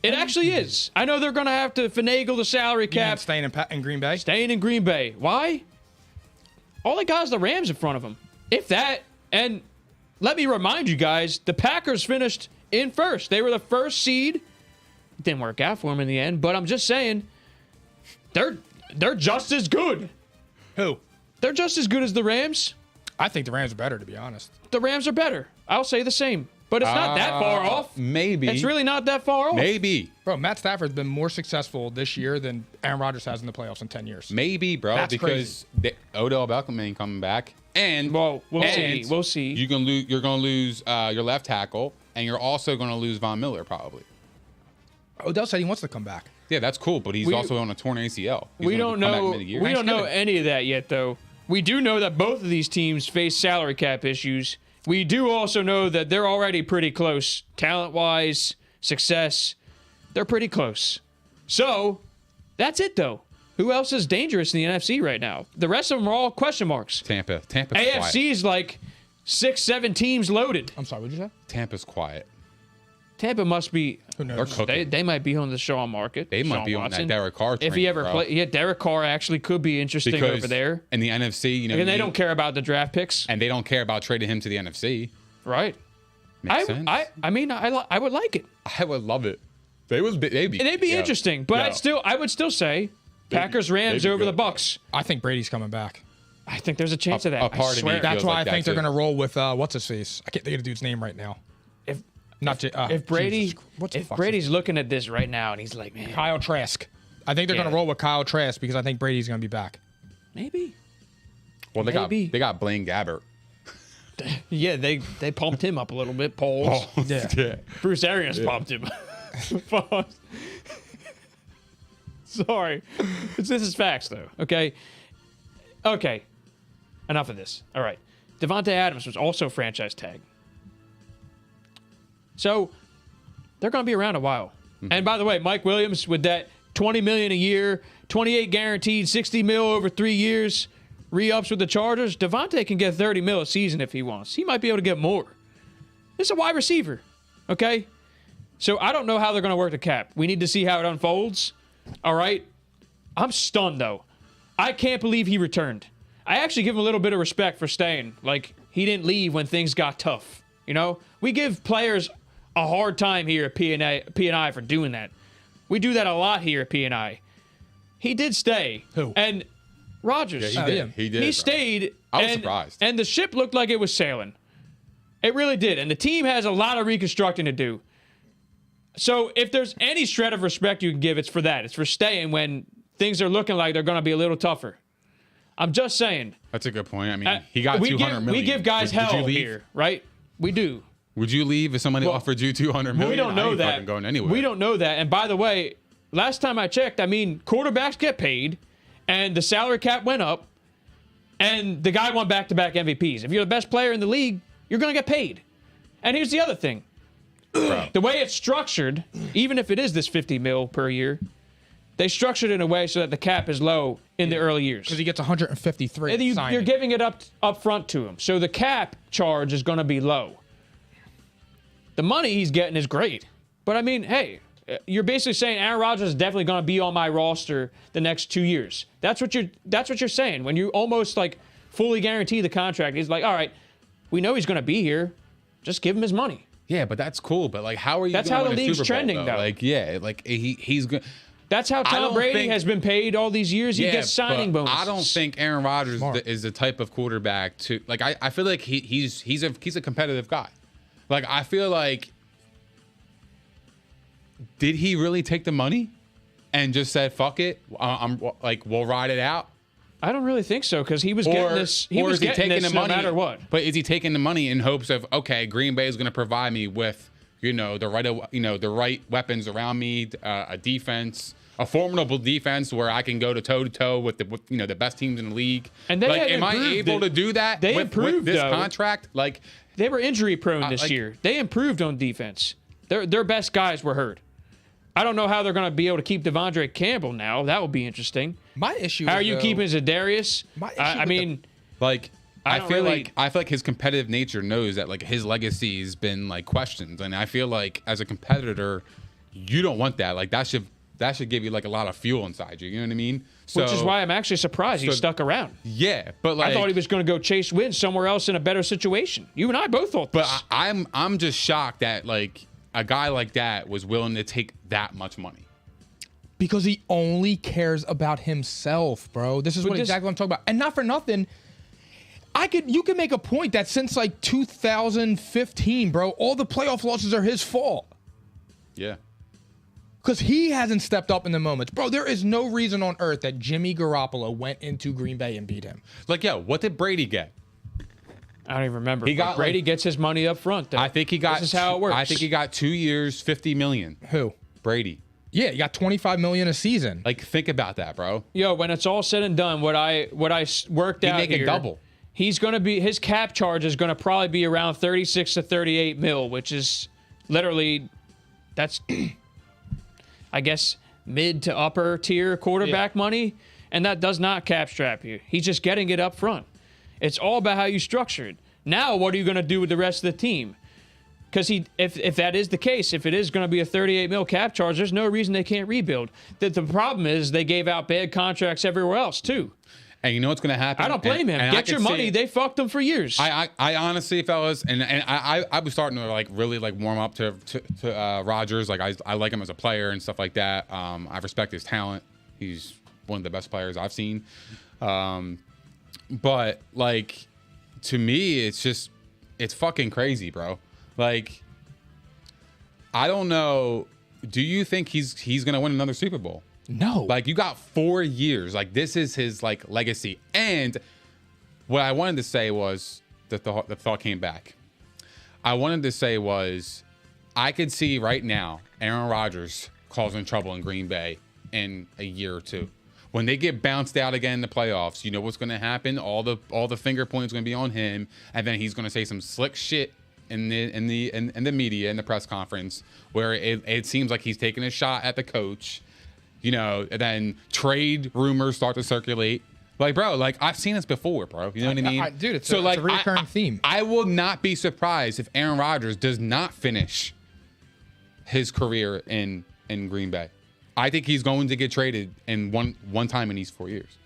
It actually is. I know they're going to have to finagle the salary cap. Staying in Green Bay. Staying in Green Bay. Why? All they got is the Rams in front of them. If that. And let me remind you guys, the Packers finished in first. They were the first seed. Didn't work out for them in the end, but I'm just saying, they're just as good. Who? They're just as good as the Rams. I think the Rams are better, to be honest. The Rams are better. I'll say the same. But it's not that far off. Maybe. It's really not that far off. Maybe. Bro, Matt Stafford's been more successful this year than Aaron Rodgers has in the playoffs in 10 years. Maybe, bro. That's because Odell Beckham ain't coming back. And Well, we'll and see. We'll see. You're gonna lose your left tackle, and you're also gonna lose Von Miller probably. Odell said he wants to come back. Yeah, that's cool, but he's also on a torn ACL. He's We gonna don't come back know. mid-year. We don't know Thanksgiving. any of that yet, though. We do know that both of these teams face salary cap issues. We do also know that they're already pretty close, talent-wise, success. They're pretty close. So that's it, though. Who else is dangerous in the NFC right now? The rest of them are all question marks. Tampa. AFC is like 6, 7 teams loaded. I'm sorry, what did you say? Tampa's quiet. Tampa must be. Who They're knows? cooking. They might be on the Sean market. They might Sean be on Watson. that Derek Carr train, If he ever bro. play, yeah, Derek Carr actually could be interesting Because over there. in the NFC, you know, And they don't care about the draft picks, and they don't care about trading him to the NFC. right? Makes sense. I mean, I would like it. I would love it. They'd be They'd be interesting, but I would still say Packers Rams they'd be over the good. Bucks. I think Brady's coming back. I think there's a chance of that. a part I of me swear. That's feels why like I think that they're too. going to roll with what's his face. I can't think of the dude's name right now. If Not if Brady, Jesus, what's the if fuck's Brady's looking at this right now and he's like, man, Kyle Trask. I think they're Yeah. going to roll with Kyle Trask because I think Brady's going to be back. maybe. Well, they Maybe. got Blaine Gabbert. Yeah, they pumped him up a little bit. Polls. Yeah. Bruce Arians pumped him. Sorry. This is facts, though. Okay. Okay. Enough of this. All right. Devontae Adams was also franchise tagged. So they're going to be around a while. And by the way, Mike Williams with that $20 million a year, 28 guaranteed, 60 mil over 3 years, re-ups with the Chargers. Devontae can get 30 mil a season if he wants. He might be able to get more. This is a wide receiver. Okay. So I don't know how they're going to work the cap. We need to see how it unfolds. All right. I'm stunned, though. I can't believe he returned. I actually give him a little bit of respect for staying. Like, he didn't leave when things got tough. You know? We give players a hard time here at P&I for doing that. We do that a lot here at P&I. He did stay. Who? And Rodgers. Yeah, he did. yeah. He did. He bro. stayed. I was and, surprised. And the ship looked like it was sailing. It really did. And the team has a lot of reconstructing to do. So if there's any shred of respect you can give, it's for that. It's for staying when things are looking like they're going to be a little tougher. I'm just saying. That's a good point. I mean, he got we 200 give, million. We give guys Would you hell leave? here, right? We do. Would you leave if somebody offered you 200 million? We don't I know ain't that. fucking going anywhere. We don't know that. And by the way, last time I checked, I mean, quarterbacks get paid, and the salary cap went up, and the guy won back-to-back MVPs. If you're the best player in the league, you're going to get paid. And here's the other thing. Bro. The way it's structured, even if it is this 50 mil per year, they structured it in a way so that the cap is low in the early years. Because he gets 153. And at you're signing. giving it up front to him. So the cap charge is going to be low. The money he's getting is great. But I mean, hey, you're basically saying Aaron Rodgers is definitely going to be on my roster the next 2 years. That's what you're saying. When you almost like fully guarantee the contract, he's like, all right, we know he's going to be here. Just give him his money. Yeah, but that's cool. But like, how are you? That's gonna how the win a league's Super Bowl, trending, though. Like, yeah, like he's good. That's how Tom don't Brady think- has been paid all these years. He Yeah, gets signing but bonuses. I don't think Aaron Rodgers Smart. is the type of quarterback to like. I feel like he's a competitive guy. Like I feel like, did he really take the money and just said fuck it? I'm like we'll ride it out. I don't really think so because he was getting this. He was is he getting taking this the money no matter what. But is he taking the money in hopes of okay, Green Bay is going to provide me with the right weapons around me, a defense, a formidable defense where I can go to toe to toe with the best teams in the league. And they like, had am I improved able it. to do that? They with improved, this though. contract. Like They were injury prone this like- year. They improved on defense. Their best guys were hurt. I don't know how they're going to be able to keep Devondre Campbell now. That will be interesting. My issue How is, are you though, keeping Zadarius? My issue I with mean, Like I I don't feel really- like his competitive nature knows that like his legacy has been like questioned, and I feel like as a competitor, you don't want that. Like that should give you like a lot of fuel inside you. You know what I mean? So, which is why I'm actually surprised he so- stuck around. yeah, but like I thought he was going to go chase wins somewhere else in a better situation. You and I both thought But this. I'm just shocked that like a guy like that was willing to take that much money. because he only cares about himself, bro. This is But what this- exactly I'm talking about. And not for nothing, you can make a point that since like 2015, bro, all the playoff losses are his fault. Yeah. Because he hasn't stepped up in the moments. Bro, there is no reason on earth that Jimmy Garoppolo went into Green Bay and beat him. Like, yo, what did Brady get? I don't even remember. He But got, Brady like- gets his money up front. Though. I think he got. This is how it works. I think he got 2 years, $50 million. Who? Brady. Yeah, you got $25 million a season. Like, think about that, bro. Yo, when it's all said and done, what I worked He'd out make a here, double. He's going to be, his cap charge is going to probably be around 36 to 38 mil, which is literally, that's, I guess, mid to upper tier quarterback money, and that does not cap strap you. He's just getting it up front. It's all about how you structure it. Now, what are you going to do with the rest of the team? Because if that is the case, if it is going to be a $38 million cap charge, there's no reason they can't rebuild. The problem is they gave out bad contracts everywhere else, too. And you know what's going to happen? I don't blame him. And Get your money. They fucked them for years. I honestly, fellas, and I was starting to like really like warm up to Rodgers. Like I like him as a player and stuff like that. I respect his talent. He's one of the best players I've seen. But like to me, it's fucking crazy, bro. Like I don't know. Do you think he's gonna win another Super Bowl? No. Like you got 4 years. Like this is his like legacy. And what I wanted to say was the thought came back. I wanted to say was I could see right now Aaron Rodgers causing trouble in Green Bay in a year or two. When they get bounced out again in the playoffs, you know what's going to happen? All the finger points going to be on him, and then he's going to say some slick shit in the media in the press conference where it seems like he's taking a shot at the coach. You know, and then trade rumors start to circulate. Like, bro, like I've seen this before, bro. You know what I mean? Dude, it's so a recurring theme. I will not be surprised if Aaron Rodgers does not finish his career in Green Bay. I think he's going to get traded in one time in these 4 years.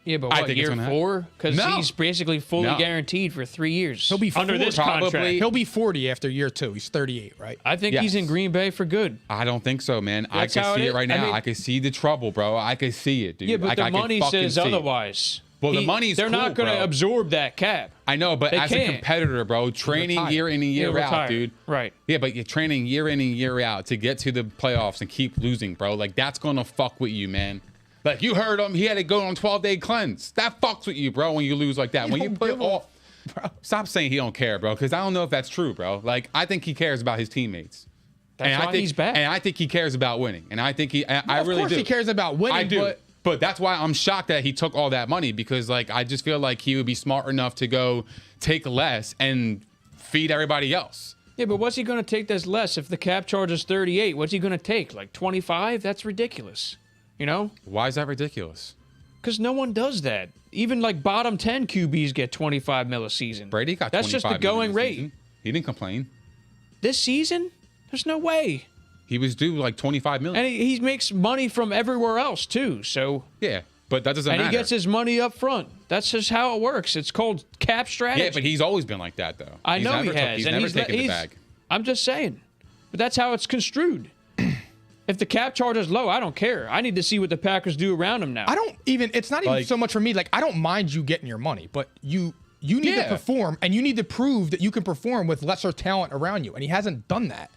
Yeah, but I what, think it's year gonna 4? Because No. he's basically fully No. guaranteed for 3 years. He'll be under this probably. contract. He'll be 40 after year 2. He's 38, right? I think Yes. he's in Green Bay for good. I don't think so, man. That's I how can see it it is. right I now. mean- I can see the trouble, bro. I can see it, dude. Yeah, but I the can money fucking says see it. otherwise. Well, the money's They're not cool, going to bro. absorb that cap. I know, but They as can't. a competitor, bro, training retire. year in and year Yeah, out, retire. dude. Right. Yeah, but you're training year in and year out to get to the playoffs and keep losing, bro. Like, that's going to fuck with you, man. Like, you heard him. He had to go on 12-day cleanse. That fucks with you, bro, when you lose like that. When you don't put give a- all... Bro, stop saying he don't care, bro, because I don't know if that's true, bro. Like, I think he cares about his teammates. That's and why I think, he's back. And I think he cares about winning. And I think I Of really course do. he cares about winning, I do. but But that's why I'm shocked that he took all that money because, like, I just feel like he would be smart enough to go take less and feed everybody else. Yeah, but what's he going to take that's less? If the cap charge is 38, what's he going to take? Like 25? That's ridiculous. You know? Why is that ridiculous? Because no one does that. Even like bottom 10 QBs get 25 mil a season. Brady got That's just the 25 million going this rate. season. He didn't complain. This season? There's no way. He was due like 25 million. And he makes money from everywhere else too. So Yeah, but that doesn't and matter. he gets his money up front. That's just how it works. It's called cap strategy. Yeah, but he's always been like that, though. I He's know never he took- has. He's and never he's, taken the bag. I'm just saying. But that's how it's construed. If the cap charge is low, I don't care. I need to see what the Packers do around him now. I don't even. It's not even Like- so much for me. Like I don't mind you getting your money, but you need to Yeah. perform, and you need to prove that you can perform with lesser talent around you, and he hasn't done that.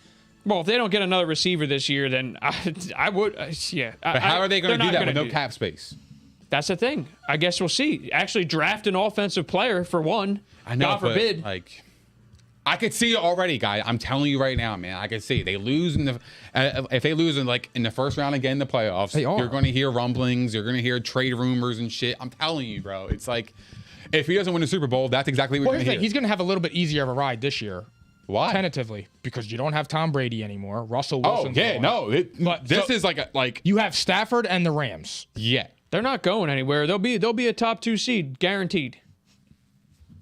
Well, if they don't get another receiver this year, then I would. Yeah. But how are they going to do that with no cap? cap space? That's the thing. I guess we'll see. Actually, draft an offensive player for one. I know, God but, forbid. like, I could see it already, guy. I'm telling you right now, man. I could see it. They lose in the if they lose in the first round again in the playoffs. They are. You're going to hear rumblings. You're going to hear trade rumors and shit. I'm telling you, bro. It's like if he doesn't win the Super Bowl, that's exactly what Well, you're here's going the to thing. hear. He's going to have a little bit easier of a ride this year, Why? tentatively, because you don't have Tom Brady anymore. Russell Oh Wilson. yeah, no. But This so- is like You have Stafford and the Rams. yeah. They're not going anywhere. They'll be a top 2 seed, guaranteed.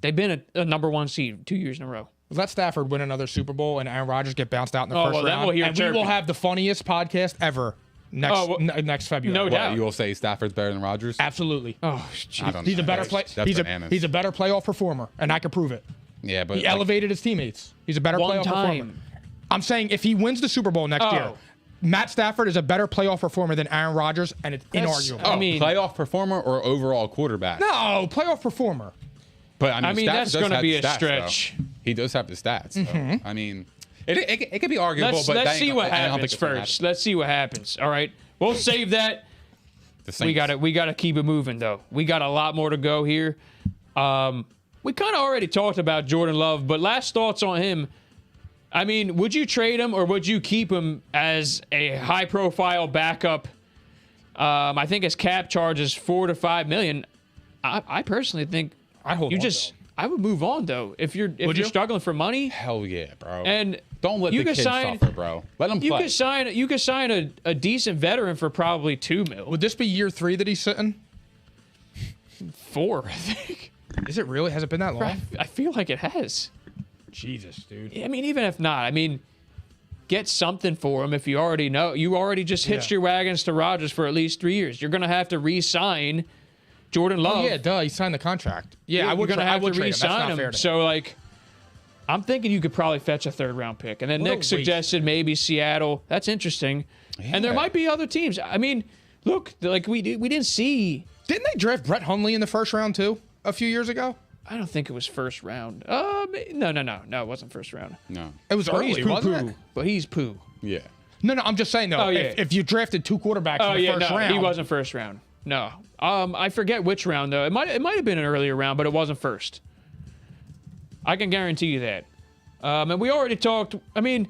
They've been a number 1 seed 2 years in a row. Let Stafford win another Super Bowl and Aaron Rodgers get bounced out in the Oh, first well, then round. we'll hear and we will chirping. have the funniest podcast ever next Oh, well, next February. no What, doubt. you will say Stafford's better than Rodgers? Absolutely. Oh, I jeez. don't He's a know. better That's- play. That's He's bananas. a better playoff performer, and I can prove it. Yeah, but He like, elevated his teammates. He's a better One playoff performer. time. I'm saying if he wins the Super Bowl next year, Oh. Matt Stafford is a better playoff performer than Aaron Rodgers, and it's That's- inarguable. I mean- playoff performer or overall quarterback? No, playoff performer. But I mean, Stafford that's does gonna have be the a stats, stretch. though. He does have the stats. So, I mean, it could be arguable, Let's but that let's ain't see what I don't think happens it's gonna first. happen. Let's see what happens. All right. We'll save that. The We Saints. got to keep it moving though. We got a lot more to go here. We kind of already talked about Jordan Love, but last thoughts on him. I mean, would you trade him or would you keep him as a high-profile backup? I think his cap charge is $4 to $5 million. I personally think I hold you on just. to him. I would move on though. If you're you? struggling for money, Hell yeah, bro. and don't let you the could kids sign- suffer, bro. Let them play. you could sign a decent veteran for probably $2 million. Would this be year 3 that he's sitting? 4, I think. Is it really? Has it been that long? I feel like it has. Jesus, dude. I mean, even if not, I mean, get something for him if you already know. You already just hitched your wagons to Rodgers for at least 3 years. You're going to have to re-sign Jordan Love. Oh, yeah, duh. He signed the contract. Yeah, You're going to have to trade him. That's not re-sign fair him. to So, like, I'm thinking you could probably fetch a 3rd-round pick. And then What a Nick waste. suggested maybe Seattle. That's interesting. And there Yeah. might be other teams. I mean, look, like we didn't see. Didn't they draft Brett Hundley in the 1st round, too, a few years ago? I don't think it was 1st round. No, it wasn't 1st round. No. It was early, He's wasn't poo-poo, it? but he's poo. Yeah. No, I'm just saying, though. Oh, yeah. If you drafted 2 quarterbacks Oh in the yeah, first no, round. he wasn't 1st round. No, I forget which round though. It might have been an earlier round, but it wasn't 1st. I can guarantee you that. And we already talked. I mean,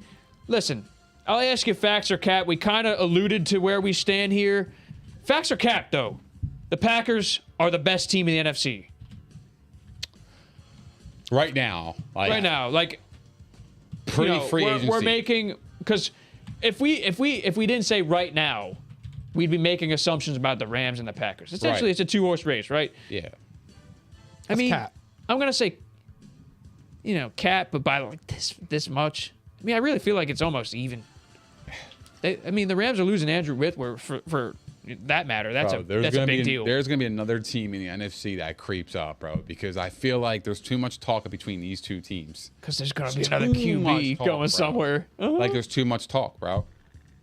listen, I'll ask you facts or cap. We kind of alluded to where we stand here. Facts or cap though, the Packers are the best team in the NFC Right now. right now. Like Pre-free agency. we're making, because if we didn't say right now, we'd be making assumptions about the Rams and the Packers. Essentially, Right. it's a 2-horse race, right? Yeah. I mean, cap. I'm gonna say, cap, but by like this much. I mean, I really feel like it's almost even. The Rams are losing Andrew Whitworth for that matter. That's Bro, a big deal. There's going to be another team in the NFC that creeps up, bro, because I feel like there's too much talk between these two teams. Because there's gonna be another Too QB much talk, going bro. somewhere. Like, there's too much talk, bro.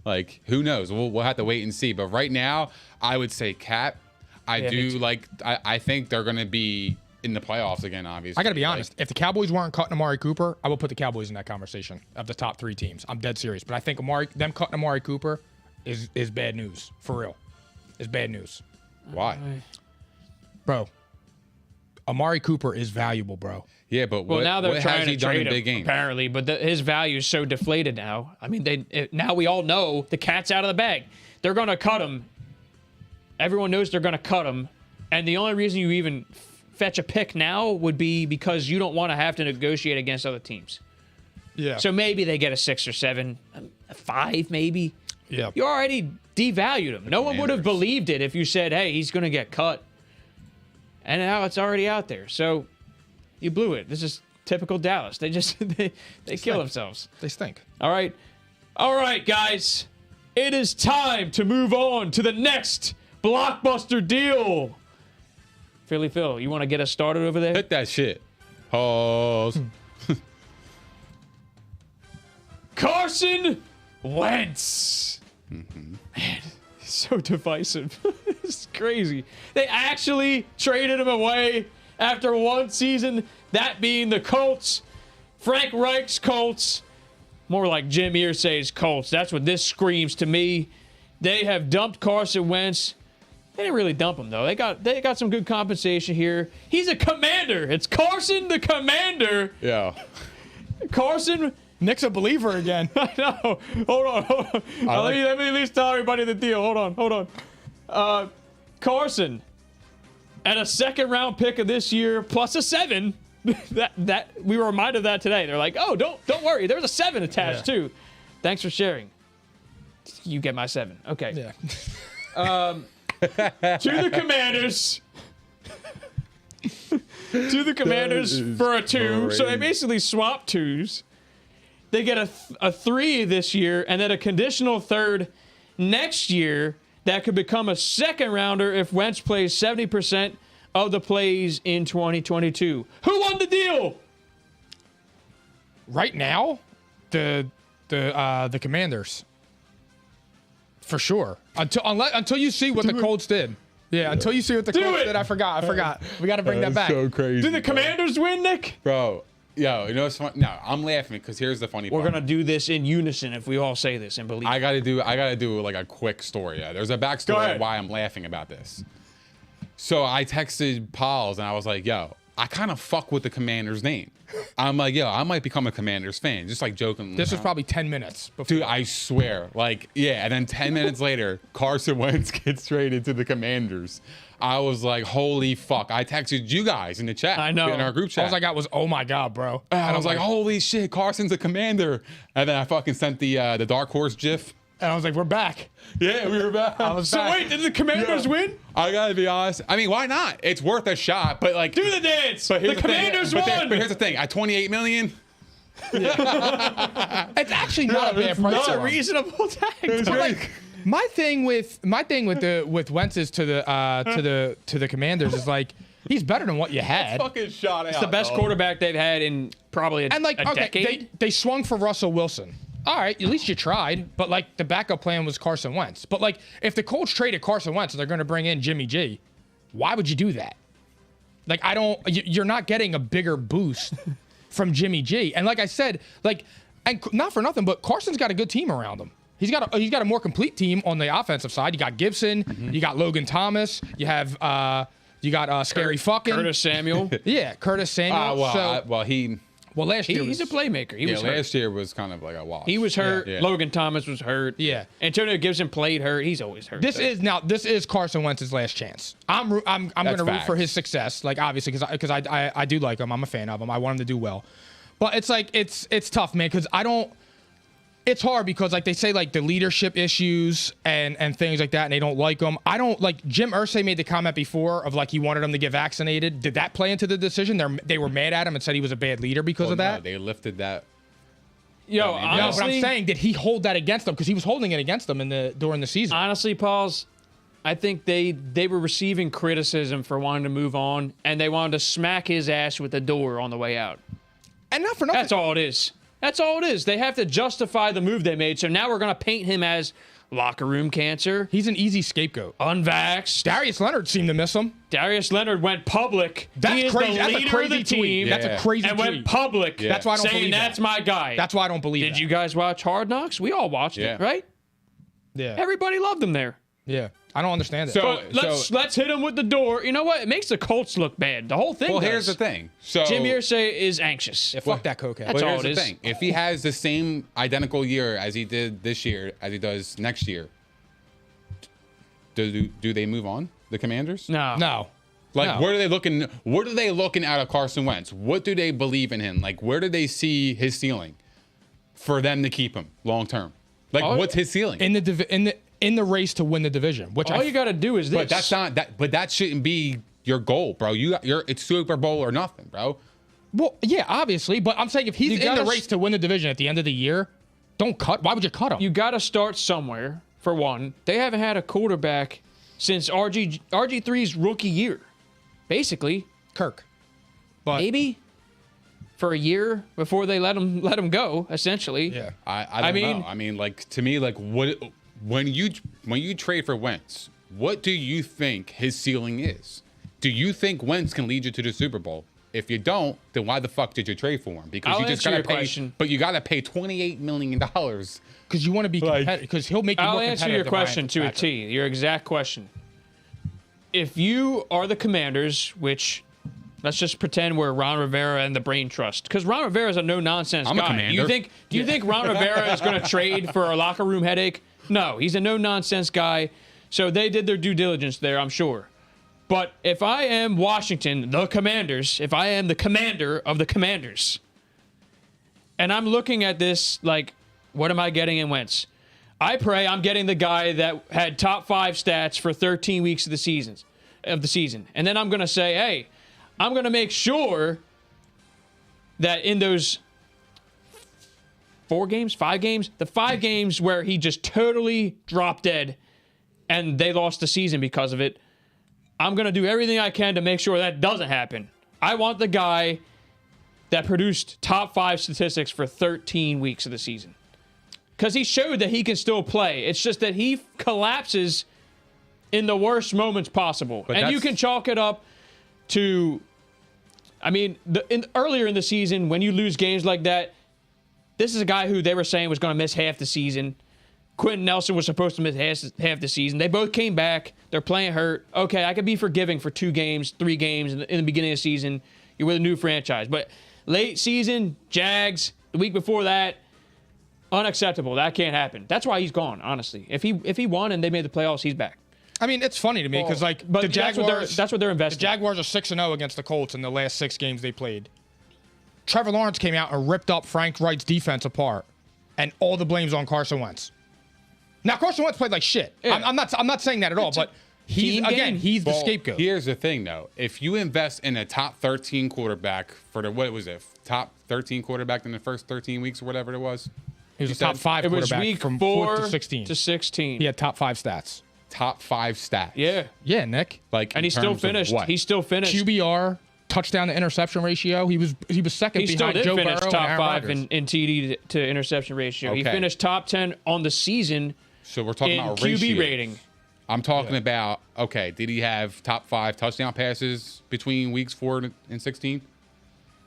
Like, who knows? We'll have to wait and see. But right now, I would say cap. I think they're going to be in the playoffs again, obviously. I got to be honest. If the Cowboys weren't cutting Amari Cooper, I would put the Cowboys in that conversation of the top 3 teams. I'm dead serious. But I think them cutting Amari Cooper is bad news. For real. It's bad news. Why? Bro, Amari Cooper is valuable, bro. Yeah, but Well, now they're what trying has he to done trade in him, big games? apparently, but his value is so deflated now. I mean, now we all know the cat's out of the bag. They're going to cut him. Everyone knows they're going to cut him, and the only reason you even fetch a pick now would be because you don't want to have to negotiate against other teams. Yeah. So maybe they get a 6 or 7, a 5 maybe. Yeah. You already devalued him. No one would have Commanders. believed it if you said, hey, he's going to get cut. And now it's already out there. So you blew it. This is typical Dallas. They just they kill themselves. They stink. All right. All right, guys. It is time to move on to the next blockbuster deal. Philly Phil, you want to get us started over there? Hit that shit. Pause. Carson Wentz. Man, he's so divisive. It's crazy. They actually traded him away after one season, that being the Colts. Frank Reich's Colts. More like Jim Irsay's Colts. That's what this screams to me. They have dumped Carson Wentz. They didn't really dump him, though. They got some good compensation here. He's a commander. It's Carson the Commander. Yeah. Carson... Nick's a believer again. I know. Hold on. Let me at least tell everybody the deal. Hold on. Carson, at a 2nd-round pick of this year, plus a 7. that we were reminded of that today. They're like, oh, don't worry. There's a 7 attached too. Thanks for sharing. You get my 7. Okay. Yeah. To the Commanders. To the Commanders for a 2. So they basically swapped 2s. They get a 3 this year and then a conditional 3rd next year that could become a 2nd rounder if Wentz plays 70% of the plays in 2022. Who won the deal? Right now, the Commanders. For sure. Until you see what the Colts did. Yeah, until you see what the Colts did. I forgot. We got to bring that back. So crazy. Did the Commanders win, Nick? Bro, yo, you know what's funny? No, I'm laughing because here's the funny part. We're gonna do this in unison if we all say this and believe. I gotta do like a quick story. Yeah, there's a backstory ahead. of why I'm laughing about this. So I texted Pauls and I was like, yo, I kind of fuck with the Commander's name. I'm like, yo, I might become a Commanders fan, just like joking. This was probably 10 minutes before. Dude, I swear. Like, yeah, and then 10 minutes later, Carson Wentz gets traded to the Commanders. I was like, holy fuck. I texted you guys in the chat. I know. In our group chat. All I got was, oh my God, bro. And I was like, holy shit, Carson's a Commander. And then I fucking sent the Dark Horse GIF And I was like, we're back. Yeah, we were back. I was So back. wait, did the Commanders win? I gotta be honest. I mean, why not? It's worth a shot. But like, Do the dance. But The here's Commanders thing. won. But here's the thing. At 28 million, It's actually not a bad price. That's for a him. reasonable tag. But like my thing with Wentz is to the Commanders is like he's better than what you had. fucking shot out. It's the best quarterback they've had in probably And like a okay, decade. they swung for Russell Wilson. All right, at least you tried. But like the backup plan was Carson Wentz. But like if the Colts traded Carson Wentz and they're going to bring in Jimmy G, why would you do that? Like you're not getting a bigger boost from Jimmy G. And like I said, like and not for nothing, but Carson's got a good team around him. He's got a more complete team on the offensive side. You got Gibson, you got Logan Thomas, you have Scary fucking Curtis Samuel. Yeah, Curtis Samuel. Last year He's a playmaker. He was hurt. last year was kind of like a wash. He was hurt. Yeah. Logan Thomas was hurt. Yeah. Antonio Gibson played hurt. He's always hurt. This is Carson Wentz's last chance. I'm going to root for facts. his success, like obviously because I do like him. I'm a fan of him. I want him to do well, but it's like it's tough, man, because it's hard because like they say like the leadership issues and things like that, and they don't like him. I don't like Jim Irsay made the comment before of like he wanted him to get vaccinated. Did that play into the decision? They were mad at him and said he was a bad leader because of that. No, they lifted that. Yo, No, No, honestly, but I'm saying, did he hold that against them? Because he was holding it against them during the season. honestly, Pauls, I think they were receiving criticism for wanting to move on, and they wanted to smack his ass with the door on the way out. And not for nothing. That's all it is. That's all it is. They have to justify the move they made. So now we're going to paint him as locker room cancer, He's an easy scapegoat. unvaxxed. Darius Leonard seemed to miss him. Darius Leonard went public. That's he is crazy. The That's a leader crazy of the tweet. team. That's a crazy and tweet. went public. Yeah. That's why I don't saying believe that's that. my guy. That's why I don't believe Did that. you guys watch Hard Knocks? We all watched Yeah. it, right? Yeah. Everybody loved him there. Yeah. I don't understand it. So- But let's hit him with the door. You know what? It makes the Colts look bad. The whole thing. Well, does. here's the thing. So Jim Irsay is anxious. yeah, fuck that cokehead. That's But all here's it the is. thing. If he has the same identical year as he did this year, as he does next year, do they move on? The Commanders? No. No. Like, No. where are they looking? What are they looking out of Carson Wentz? What do they believe in him? Like, where do they see his ceiling for them to keep him long term? Like, Oh, what's his ceiling? In the race to win the division, which All you got to do is this. But that's not that. But that shouldn't be your goal, bro. It's Super Bowl or nothing, bro. well, yeah, obviously, but I'm saying if he's You in the gotta race to win the division at the end of the year, don't cut. Why would you cut him? You got to start somewhere. For one, they haven't had a quarterback since RG3's rookie year, basically. Kirk. But Maybe for a year before they let him go. Essentially. yeah. I don't know. I mean, like, to me, like, what when you trade for Wentz, what do you think his ceiling is? Do you think Wentz can lead you to the Super Bowl? If you don't, then why the fuck did you trade for him? Because I'll you just answer gotta your pay. question. But you gotta pay $28 million. Because you want to be competitive. Because he'll make you I'll more answer competitive your than Ryan question to a Fitzpatrick. T. Your exact question. If you are the Commanders, which let's just pretend we're Ron Rivera and the Brain Trust, because Ron Rivera is a no nonsense I'm a guy. commander. Do you think Ron Rivera is going to trade for a locker room headache? No, he's a no nonsense guy. So they did their due diligence there, I'm sure. But if I am Washington, the Commanders, if I am the commander of the Commanders, and I'm looking at this like, what am I getting in Wentz? I pray I'm getting the guy that had top 5 stats for 13 weeks of the season. And then I'm going to say, hey, I'm going to make sure that in those 5 games, the 5 games where he just totally dropped dead and they lost the season because of it, I'm going to do everything I can to make sure that doesn't happen. I want the guy that produced top 5 statistics for 13 weeks of the season. Because he showed that he can still play. It's just that he collapses in the worst moments possible. But and you can chalk it up to, I mean, earlier in the season, when you lose games like that, this is a guy who they were saying was going to miss half the season. Quentin Nelson was supposed to miss half the season. They both came back. They're playing hurt. Okay, I could be forgiving for 2 games, 3 games in the beginning of the season. You're with a new franchise. But late season, Jags, the week before that, unacceptable. That can't happen. That's why he's gone, honestly. If he won and they made the playoffs, he's back. I mean, it's funny to me because like But the Jaguars. that's what they're The investing. Jaguars are 6-0 against the Colts in the last 6 games they played. Trevor Lawrence came out and ripped up Frank Wright's defense apart, and all the blame's on Carson Wentz. Now Carson Wentz played like shit. Yeah. I'm not saying that at all, but team game. he's the Well, scapegoat. Here's the thing, though. If you invest in a top 13 quarterback for the, what was it, top 13 quarterback in the first 13 weeks or whatever it was? He was You a top said- 5 It was quarterback week from 4 to 16. to 16. He had top 5 stats. Top 5 stats. Yeah. Yeah, Nick. Like, And in he still terms of finished. what? He still finished. QBR, touchdown to interception ratio. He was second He still behind did Joe finish Burrow and top Aaron 5 Rodgers. in TD to interception ratio. He Okay. finished top 10 on the season So we're talking in about QB ratios. rating. I'm talking about, okay, did he have top 5 touchdown passes between weeks 4 and 16?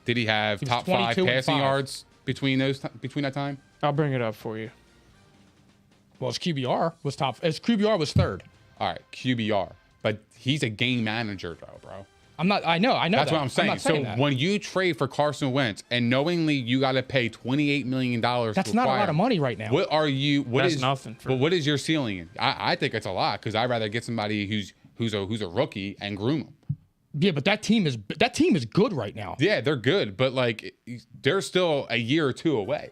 Did he have was top 5 22 and passing 5. yards between that time? I'll bring it up for you. Well, his QBR was top. His QBR was third. All right, QBR. But he's a game manager, though, bro. I know. That's that. what I'm saying. not saying So that. when you trade for Carson Wentz and knowingly you got to pay $28 million, That's to not a acquire lot of him, money right now. What are you? What That's is nothing for- But what is your ceiling? I think it's a lot because I'd rather get somebody who's a rookie and groom him. Yeah, but that team is good right now. Yeah, they're good, but like they're still a year or two away.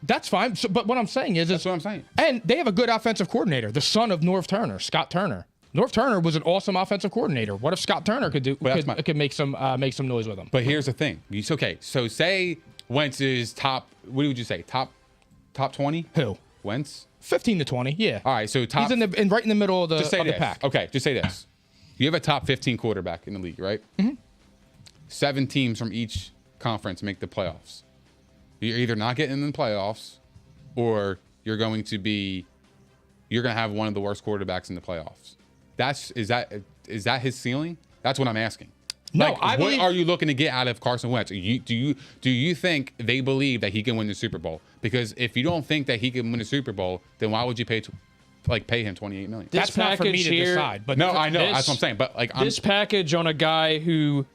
That's fine. So, but what I'm saying is, That's what I'm saying. and they have a good offensive coordinator, the son of Norv Turner, Scott Turner. Norv Turner was an awesome offensive coordinator. What if Scott Turner could do? Well, that's Could make some noise with him? But here's the thing. It's okay. So say Wentz is top. What would you say? Top 20? Who? Wentz. 15 to 20. Yeah. All right. So top. He's right in the middle of the just say of the this. pack. Okay. Just say this. You have a top 15 quarterback in the league, right? Mm-hmm. 7 teams from each conference make the playoffs. You're either not getting in the playoffs, or you're going to have one of the worst quarterbacks in the playoffs. Is that his ceiling? That's what I'm asking. No, Like, I what believe. are you looking to get out of Carson Wentz? Do you think they believe that he can win the Super Bowl? Because if you don't think that he can win the Super Bowl, then why would you pay him $28 million? This That's not for me package to here- decide. But No, I know. this- That's what I'm saying. But like, This package on a guy who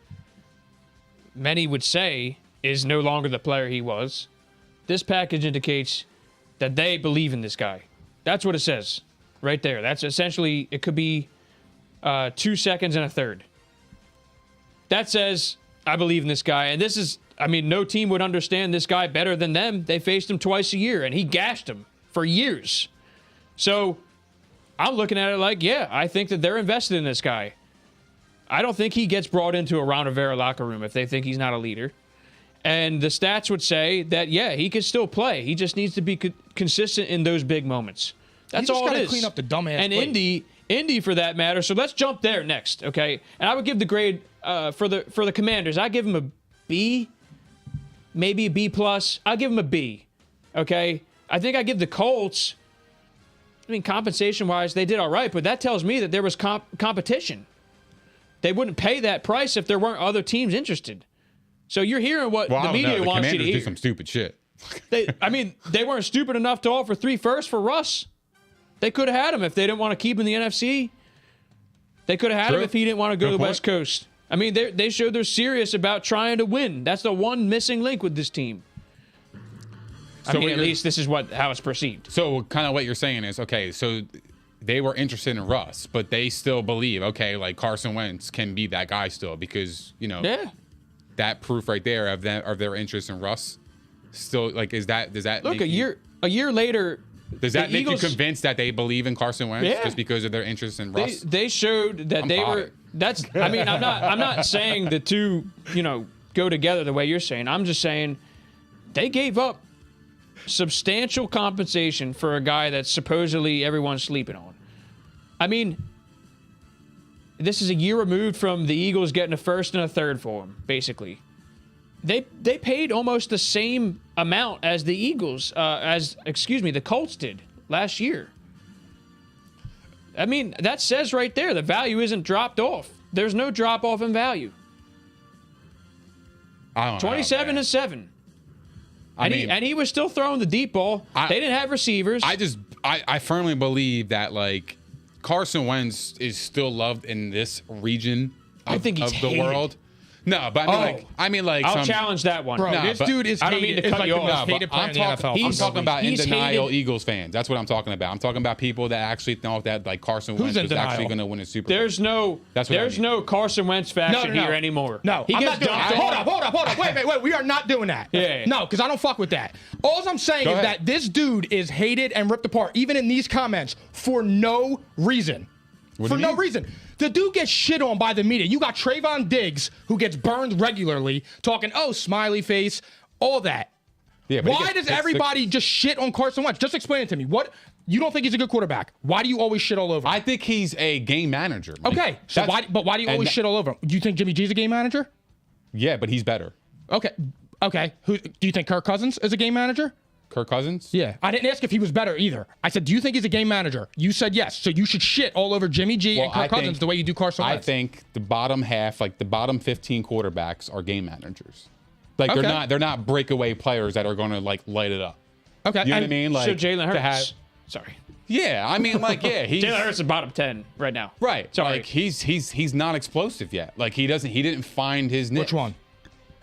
many would say is no longer the player he was. This package indicates that they believe in this guy. That's what it says right there. That's essentially, it could be 2 seconds and a third. That says, I believe in this guy. And this is, I mean, no team would understand this guy better than them. They faced him twice a year, and he gashed him for years. So I'm looking at it like, yeah, I think that they're invested in this guy. I don't think he gets brought into a Ron Rivera locker room if they think he's not a leader. And the stats would say that, yeah, he can still play. He just needs to be consistent in those big moments. That's just all it gotta is. clean up the dumbass And plays. Indy for that matter. So let's jump there next, okay? And I would give the grade for the Commanders. I give him a B, maybe a B plus. I'll give him a B, okay? I think I give the Colts. I mean, compensation-wise, they did all right, but that tells me that there was competition. They wouldn't pay that price if there weren't other teams interested. So you're hearing what well, the I don't media know. The wants you to Commanders do hear. some stupid shit. They weren't stupid enough to offer 3 firsts for Russ. They could have had him if they didn't want to keep him in the NFC. They could have had him True. if he didn't want to go Good to the point. West Coast. I mean, they showed they're serious about trying to win. That's the one missing link with this team. I So mean, what at you're- least this is how it's perceived. So kind of what you're saying is, okay, so they were interested in Russ, but they still believe, okay, like Carson Wentz can be that guy still because, Yeah. that proof right there of their interest in Russ still, like, does that Look, make a year later, does that the make Eagles- you convinced that they believe in Carson Wentz Yeah. just because of their interest in Russ? they showed that I'm they bought were. it. That's. I mean, I'm not saying the two, go together the way you're saying. I'm just saying they gave up substantial compensation for a guy that supposedly everyone's sleeping on. I mean, this is a year removed from the Eagles getting a first and a third for him, basically. They paid almost the same amount as the Eagles, the Colts did last year. I mean, that says right there the value isn't dropped off. There's no drop off in value. I don't know, 27 man. and 7. I mean, And he was still throwing the deep ball. They didn't have receivers. I firmly believe that, like, Carson Wentz is still loved in this region I think he's of the hated. world. No, but I mean like I'll some, challenge that one. Bro, No, this but dude is I don't mean hated. to It's cut like you the off. most hated player in the NFL. I'm talking about in he's denial hated. Eagles fans. That's what I'm talking about. I'm talking about people that actually thought that like Carson Who's Wentz in was denial? actually going to win a Super Bowl. There's no That's what I mean. no Carson Wentz faction here anymore. No, he I'm gets not doing dumped that. on. Hold up. Wait. We are not doing that. Yeah. No, because I don't fuck with that. All I'm saying Go is ahead. that this dude is hated and ripped apart, even in these comments, for no reason. What For do you no mean? reason. The dude gets shit on by the media. You got Trayvon Diggs, who gets burned regularly, talking, oh, smiley face, all that. Yeah, but he Why gets does picked everybody just shit on Carson Wentz? Just explain it to me. What you don't think he's a good quarterback? Why do you always shit all over him? I think he's a game manager. Mike. Okay, so why do you always shit all over him? Do you think Jimmy G's a game manager? Yeah, but he's better. Okay. Who do you think Kirk Cousins is a game manager? Kirk Cousins? Yeah. I didn't ask if he was better either. I said, do you think he's a game manager? You said yes. So you should shit all over Jimmy G and Kirk Cousins the way you do Carson Wentz. I think the bottom half, like the bottom 15 quarterbacks, are game managers. Like Okay. they're not breakaway players that are going to like light it up. Okay. You know what I mean? Like So Jalen to have- Hurts. Sorry. Yeah, I mean, like, yeah, he's Jalen Hurts is bottom 10 right now. right. Sorry. Like he's not explosive yet. Like he didn't find his niche. Which one?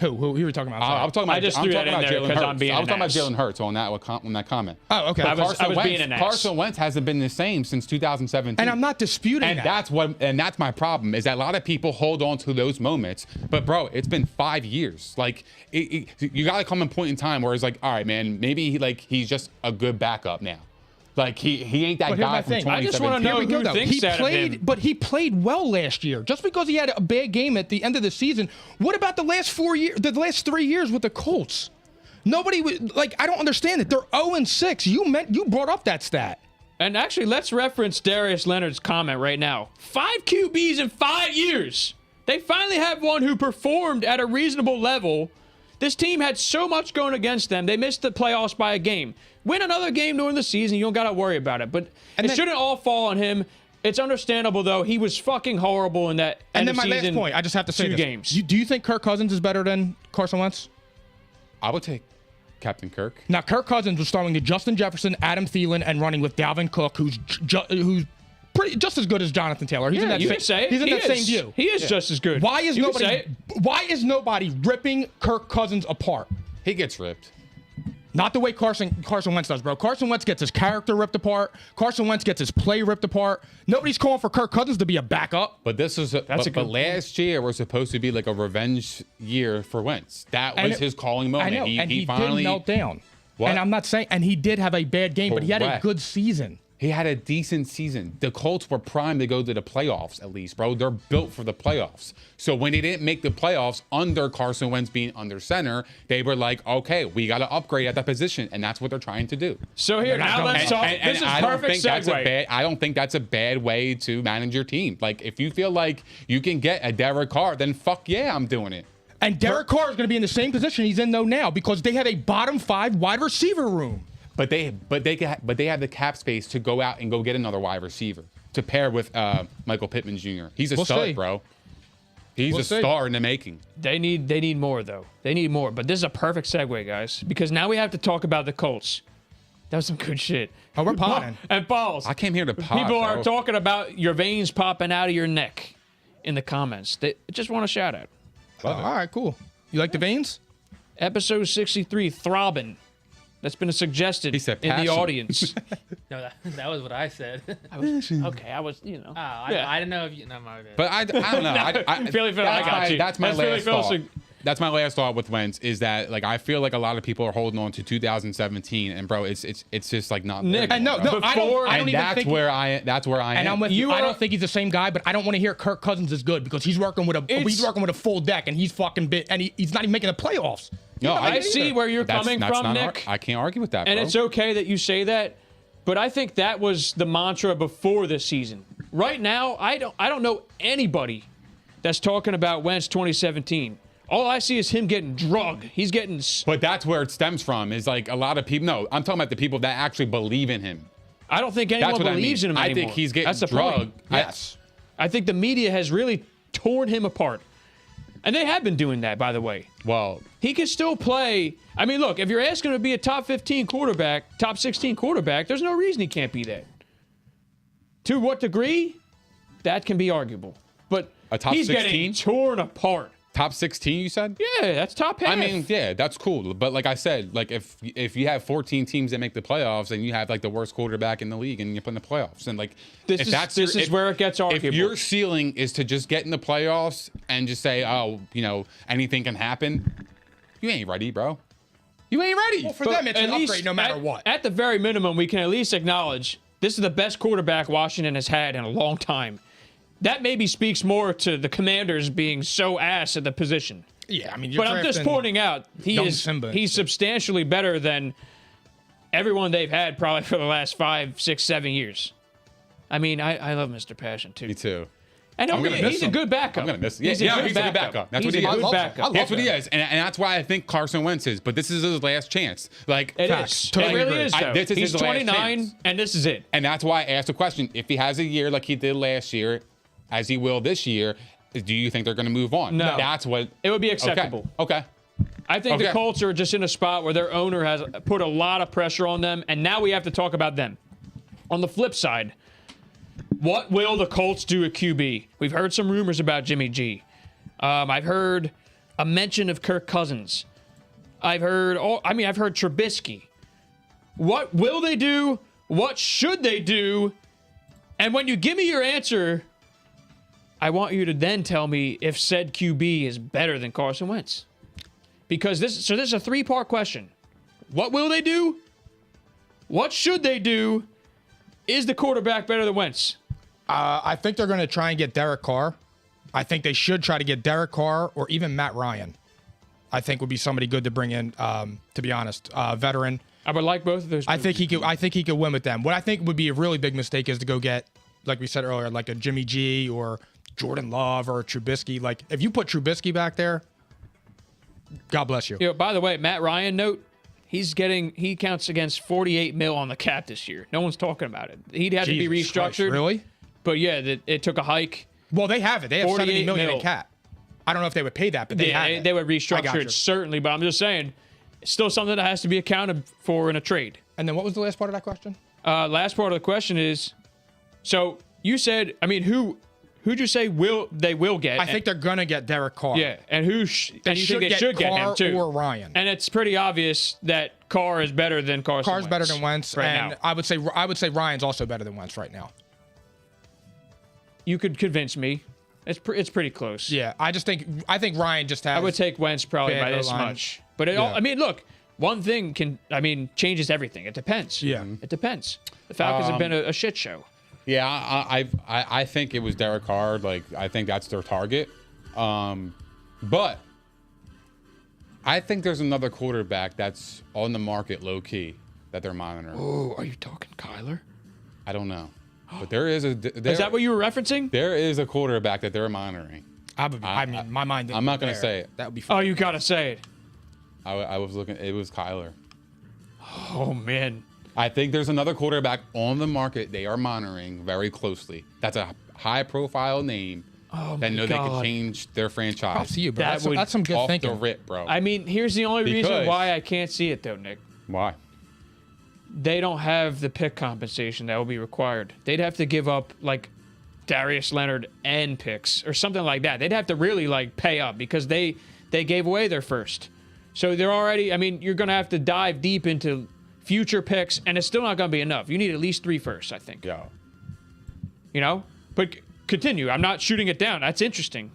Who were you talking about? I'm talking about. I just I'm threw talking that in about there Jalen 'cause Hurts. I'm being I was an talking ass. about Jalen Hurts on that comment. Oh, okay. I was being an ass. Carson Wentz hasn't been the same since 2017. And I'm not disputing And that. that's my problem is that a lot of people hold on to those moments, but bro, it's been 5 years. Like you got to come in point in time where it's like, all right, man, maybe he's just a good backup now. Like he ain't that But here's guy my from thing. 2017. I just wanna know Here we go, who though. thinks He that of him. played, but he played well last year. Just because he had a bad game at the end of the season. What about the last 4 years? The last 3 years with the Colts? Nobody was like. I don't understand it. They're 0-6. You brought up that stat. And actually, let's reference Darius Leonard's comment right now. 5 QBs in 5 years. They finally have one who performed at a reasonable level. This team had so much going against them. They missed the playoffs by a game. Win another game during the season, you don't got to worry about it. But it shouldn't all fall on him. It's understandable, though. He was fucking horrible in that And end then of my last season point. I just have to say 2 this. games. Do you think Kirk Cousins is better than Carson Wentz? I would take Captain Kirk. Now, Kirk Cousins was throwing to Justin Jefferson, Adam Thielen, and running with Dalvin Cook, who's pretty just as good as Jonathan Taylor. He's in that you same, can say it. He's in He that is. same view. He is just as good. Why is You can say nobody? it. Why is nobody ripping Kirk Cousins apart? He gets ripped. Not the way Carson Wentz does, bro. Carson Wentz gets his character ripped apart. Carson Wentz gets his play ripped apart. Nobody's calling for Kirk Cousins to be a backup. But this is but last year was supposed to be like a revenge year for Wentz. That was his calling moment. I know, and he finally did melt down. What? And I'm not saying, and he did have a bad game, but he had a Correct. good season. He had a decent season. The Colts were primed to go to the playoffs at least, bro. They're built for the playoffs. So when they didn't make the playoffs under Carson Wentz being under center, they were like, okay, we got to upgrade at that position, and that's what they're trying to do. So here, now let's talk. This is I don't perfect think that's a segue. bad. I don't think that's a bad way to manage your team. Like if you feel like you can get a Derek Carr, then fuck yeah, I'm doing it. And Derek Carr is going to be in the same position he's in though now because they have a bottom 5 wide receiver room. But they have the cap space to go out and go get another wide receiver to pair with Michael Pittman Jr. He's a star, see. bro. He's We'll a see. star in the making. They need more, though. They need more. But this is a perfect segue, guys, because now we have to talk about the Colts. That was some good shit. Oh, we're potting. And balls. I came here to pod, People are bro. talking about your veins popping out of your neck in the comments. They just want a shout out. All right, cool. You like the veins? Episode 63, Throbbin. That's been suggested He said in the passion. audience. No, that was what I said. I was, you know. I didn't know if you. No, my bad. But I don't know. I Philly, I got you. That's my Philly, last thought. so- That's my last thought with Wentz is that like I feel like a lot of people are holding on to 2017 and bro, it's just like not Nick, there And no, anymore, bro. I don't And even that's think. where I And am. I'm with you. I don't think he's the same guy, but I don't want to hear Kirk Cousins is good because he's working with a full deck and he's fucking bit and he's not even making the playoffs. No, I see where you're that's coming not from, Nick. I can't argue with that, And bro. it's okay that you say that, but I think that was the mantra before this season. Right now, I don't know anybody that's talking about Wentz 2017. All I see is him getting drugged. He's getting. But that's where it stems from. Is like a lot of people. No, I'm talking about the people that actually believe in him. I don't think anyone That's what believes I mean. in him I anymore. think he's getting That's the drugged. point. Yes. I think the media has really torn him apart. And they have been doing that, by the way. Well, He can still play. I mean, look, if you're asking him to be a top 15 quarterback, top 16 quarterback, there's no reason he can't be that. To what degree? That can be arguable. But A top he's 16? getting torn apart. top 16, you said? Yeah, that's top half. I mean, yeah, that's cool. But like I said, like if you have 14 teams that make the playoffs and you have like the worst quarterback in the league and you put in the playoffs, and like this is where it gets arguable. If your ceiling is to just get in the playoffs and just say, oh, anything can happen, you ain't ready, bro. You ain't ready. Well, for them, it's an upgrade no matter what. At the very minimum, we can at least acknowledge this is the best quarterback Washington has had in a long time. That maybe speaks more to the Commanders being so ass at the position. Yeah, I mean, but I'm just pointing out he's substantially better than everyone they've had probably for the last 5, 6, 7 years. I mean, I love Mr. Passion too. Me too. And he's a good backup. I'm gonna miss. He's a good backup. That's what he is. That's what he is, and that's why I think Carson Wentz is. But this is his last chance. Like it is. It really is. Though. He's 29, and this is it. And that's why I asked the question: if he has a year like he did last year, as he will this year, do you think they're going to move on? No. That's what it would be acceptable. Okay. I think the Colts are just in a spot where their owner has put a lot of pressure on them, and now we have to talk about them. On the flip side, what will the Colts do at QB? We've heard some rumors about Jimmy G. I've heard a mention of Kirk Cousins. I've heard Trubisky. What will they do? What should they do? And when you give me your answer, I want you to then tell me if said QB is better than Carson Wentz. Because this is a 3-part question. What will they do? What should they do? Is the quarterback better than Wentz? I think they're going to try and get Derek Carr. I think they should try to get Derek Carr or even Matt Ryan. I think would be somebody good to bring in, to be honest. Veteran. I would like both of those. I think he could win with them. What I think would be a really big mistake is to go get, like we said earlier, like a Jimmy G or Jordan Love or Trubisky. Like, if you put Trubisky back there, God bless you. By the way, Matt Ryan, note, he counts against 48 mil on the cap this year. No one's talking about it. He'd have to be restructured. Christ, really? But yeah, it took a hike. Well, they have it. They have 70 million in cap. I don't know if they would pay that, but they have it. They would restructure it, certainly. But I'm just saying, it's still something that has to be accounted for in a trade. And then what was the last part of that question? Last part of the question is, so you said, I mean, who'd you say they will get? I think they're gonna get Derek Carr. Yeah, and you think they should get him too, or Ryan. And it's pretty obvious that Carr is better than Carson Wentz. Carr's better than Wentz, right and now. I would say Ryan's also better than Wentz right now. You could convince me. It's pretty close. Yeah, I think Ryan just has. I would take Wentz probably by this much, but I mean, look, one thing changes everything. It depends. Yeah, it depends. The Falcons have been a shit show. Yeah, I think it was Derek Carr. Like, I think that's their target. But I think there's another quarterback that's on the market low key that they're monitoring. Oh, are you talking Kyler? I don't know. But there is is that what you were referencing? There is a quarterback that they're monitoring. I mean, my mind. I'm not going to say it. That would be fun. Oh, you got to say it. I was looking. It was Kyler. Oh, man. I think there's another quarterback on the market they are monitoring very closely. That's a high-profile name that know they could change their franchise. Props to you, bro. That's some good thinking. Off the rip, bro. I mean, here's the only reason why I can't see it, though, Nick. Why? They don't have the pick compensation that will be required. They'd have to give up, like, Darius Leonard and picks or something like that. They'd have to really, like, pay up because they gave away their first. So they're already, I mean, you're going to have to dive deep into future picks, and it's still not going to be enough. You need at least 3 firsts, I think. Yeah. You know? But continue. I'm not shooting it down. That's interesting.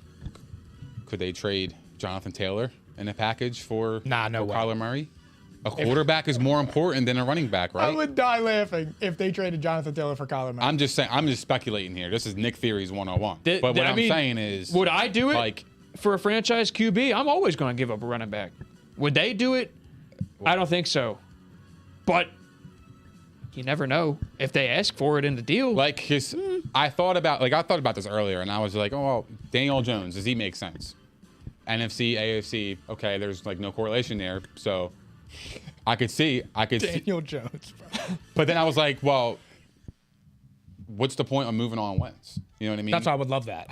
Could they trade Jonathan Taylor in a package for no way. Kyler Murray? A quarterback is more important than a running back, right? I would die laughing if they traded Jonathan Taylor for Kyler Murray. I'm just saying. I'm just speculating here. This is Nick Theory's 101. But what I'm saying is, would I do it? Like, for a franchise QB, I'm always going to give up a running back. Would they do it? I don't think so. But you never know if they ask for it in the deal. Like I thought about this earlier, and I was like, oh, well, Daniel Jones, does he make sense? NFC, AFC, okay, there's like no correlation there, so I could see Daniel Jones, bro. But then I was like, well, what's the point of moving on Wentz? You know what I mean? That's why I would love that.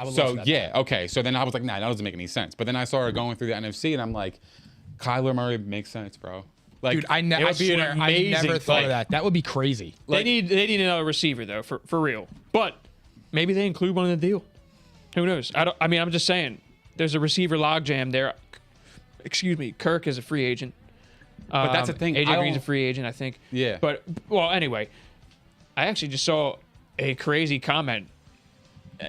Okay. So then I was like, nah, that doesn't make any sense. But then I started going through the NFC, and I'm like, Kyler Murray makes sense, bro. Like, dude, I never thought of that. That would be crazy. They need another receiver though, for real. But maybe they include one in the deal. Who knows? I'm just saying. there's a receiver logjam there. Excuse me. Kirk is a free agent. But that's the thing. AJ I Green's a don't- free agent, I think. Yeah. But, well, anyway, I actually just saw a crazy comment.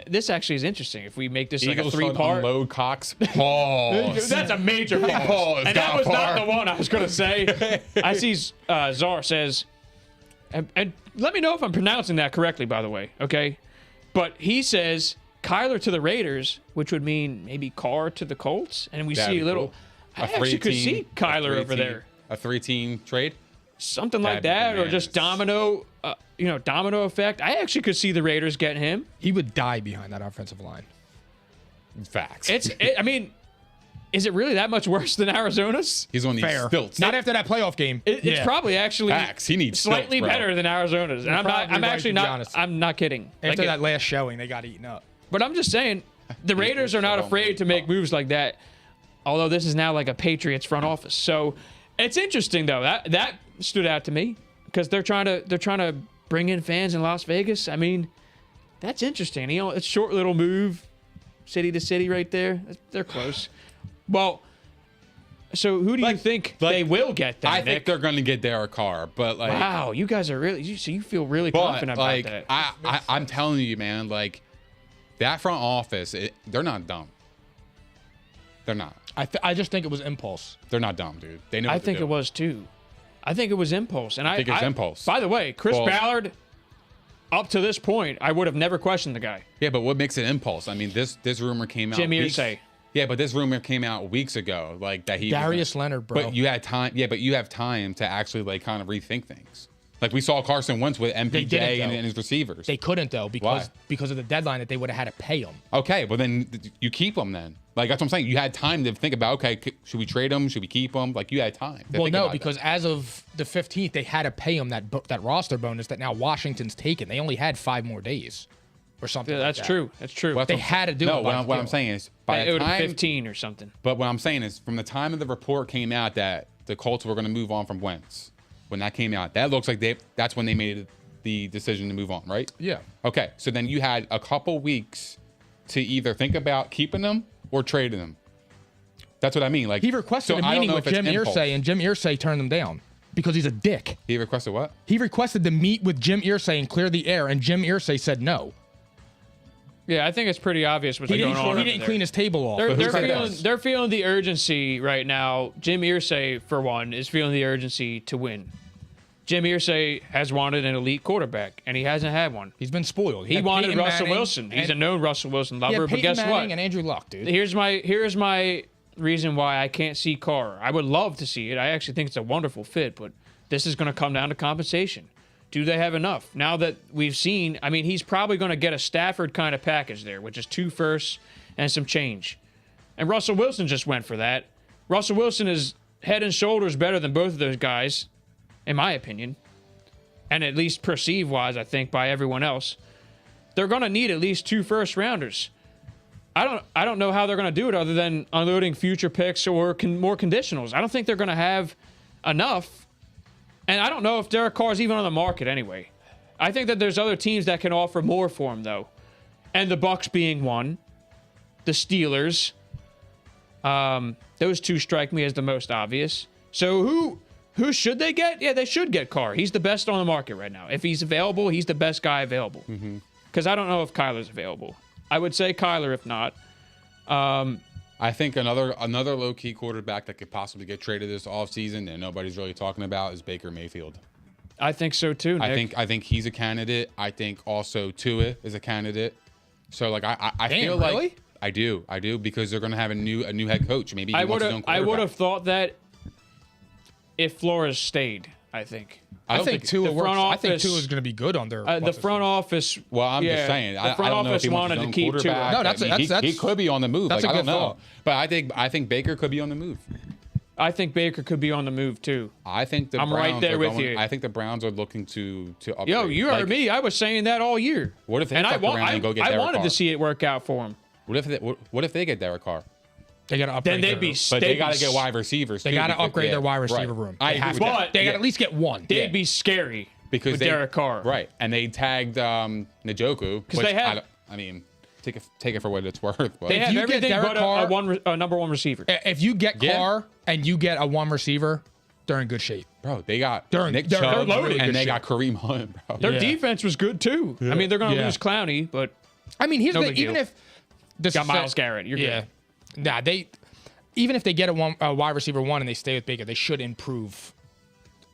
This actually is interesting. If we make this Eagles like a 3-part. unload Cox. Pause. That's a major pause. Pause, And that was not Gaffar. the one I was going to say. I see Czar says, and let me know if I'm pronouncing that correctly, by the way, okay? But he says Kyler to the Raiders, which would mean maybe Carr to the Colts. And we That'd see be a little. cool. I actually could see Kyler over there. A 3-team trade. Something like That'd be that, or just bananas. domino effect. I actually could see the Raiders getting him. He would die behind that offensive line. Facts. I mean, is it really that much worse than Arizona's? He's on these Fair. stilts. Not after that playoff game. It's probably actually Facts. He needs slightly stilts, bro. better than Arizona's, and I'm probably right, actually to be not. honest. I'm not kidding. After Like, that last showing, they got eaten up. but I'm just saying, the Raiders are not afraid to make moves like that. Although this is now like a Patriots front office, so it's interesting though. That stood out to me because they're trying to bring in fans in Las Vegas. I mean, that's interesting. You know, it's a short little move, city to city right there. They're close. Well, so who do you think they will get then, I Nick? think they're going to get Derek Carr, but like, Wow, you guys are really so you feel really but confident about like, that. I'm telling you, man, like that front office, they're not dumb. They're not. I just think it was impulse. They're not dumb, dude. They know. I what think to it do. was too. I think it was impulse, and I think it was impulse. By the way, Chris Well- Ballard, up to this point, I would have never questioned the guy. Yeah, but what makes it impulse? I mean, this rumor came out. Jim weeks- Irsay. Yeah, but this rumor came out weeks ago, like that he. Darius Leonard, bro. But you had time. Yeah, but you have time to actually like kind of rethink things. Like we saw Carson Wentz with didn't, MPJ and though. his receivers. They couldn't though Why? because of the deadline that they would have had to pay him. Okay, well then you keep them then. Like that's what I'm saying. You had time to think about. Okay, should we trade them? Should we keep them? Like you had time. To Well, think no, about because as of the 15th, they had to pay him that roster bonus that now Washington's taken. They only had 5 more days or something. Yeah, like that's that. true. That's true. Well, They that's had to do no, it. by what the I'm deal. saying is by it the would have time. 15 or something. But what I'm saying is from the time of the report came out that the Colts were going to move on from Wentz, when that came out, that looks like that's when they made the decision to move on, right? Yeah. Okay, so then you had a couple weeks to either think about keeping them or trading them. That's what I mean. Like He requested so a I don't meeting know with if it's Jim impulse. Irsay, and Jim Irsay turned him down because he's a dick. He requested what? He requested to meet with Jim Irsay and clear the air, and Jim Irsay said no. Yeah, I think it's pretty obvious what's He going didn't, on. he over didn't there. clean his table off. They're, But who they're said that? feeling the urgency right now. Jim Irsay, for one, is feeling the urgency to win. Jim Irsay has wanted an elite quarterback, and he hasn't had one. He's been spoiled. He had wanted Peyton Russell Manning Wilson. He's a and- known Russell Wilson he lover, had but Peyton guess Manning what? and Andrew Luck, dude. Here's my reason why I can't see Carr. I would love to see it. I actually think it's a wonderful fit, but this is going to come down to compensation. Do they have enough? Now that we've seen, I mean, he's probably going to get a Stafford kind of package there, which is 2 firsts and some change. And Russell Wilson just went for that. Russell Wilson is head and shoulders better than both of those guys, in my opinion. And at least perceived-wise, I think, by everyone else. They're going to need at least 2 first-rounders. I don't know how they're going to do it other than unloading future picks or more conditionals. I don't think they're going to have enough. And I don't know if Derek Carr's even on the market anyway. I think that there's other teams that can offer more for him, though. And the Bucks being one. The Steelers. Those 2 strike me as the most obvious. So who should they get? Yeah, they should get Carr. He's the best on the market right now. If he's available, he's the best guy available. Because I don't know if Kyler's available. I would say Kyler if not. I think another low-key quarterback that could possibly get traded this offseason and nobody's really talking about is Baker Mayfield. I think so too, Nick. I think he's a candidate. I think also Tua is a candidate. So like I Damn, feel really? like I do because they're going to have a new head coach. Maybe he wants his own I quarterback. would have thought that if Flores stayed, I think. I don't think think- Tua the works. front I think office- Tua is going to be good on their. The front office. Well, I'm yeah, just saying. The I front don't know if office he wants wanted his to own keep Tua. quarterback. No, that's- I mean, he that's- could be on the move. that's Like, a I don't good know. thought. But I think Baker could be on the move. I think Baker could be on the move too. I think the I'm Browns right there are with going, you. I think the Browns are looking to upgrade. Yo, you heard Like, me. I was saying that all year. What if they and I fuck around and go get I Derek wanted Carr? to see it work out for him. What if they get Derek Carr? They got to upgrade. Then they'd their- be. But they got to get wide receivers. They too, got to because- upgrade yeah, their wide receiver right. room. I They have agree to. with But- that. They got Yeah. to at least get one. They'd Yeah. be scary because with they, Derek Carr. Right, and they tagged Njoku. Because which they have. I mean, take it for what it's worth. But They have you get everything Derek but Carr- a number one receiver. If you get Yeah. Carr and you get a one receiver, they're in good shape. bro, they got They're- Nick they're Chubb loaded. and they Good got Kareem Hunt, bro. Their Yeah. defense was good too. I mean, they're going to Yeah. lose Clowney, but I mean, here's No the big even deal. if this got is- Myles Garrett. You're yeah, good. nah, even if they get a wide receiver one and they stay with Baker, they should improve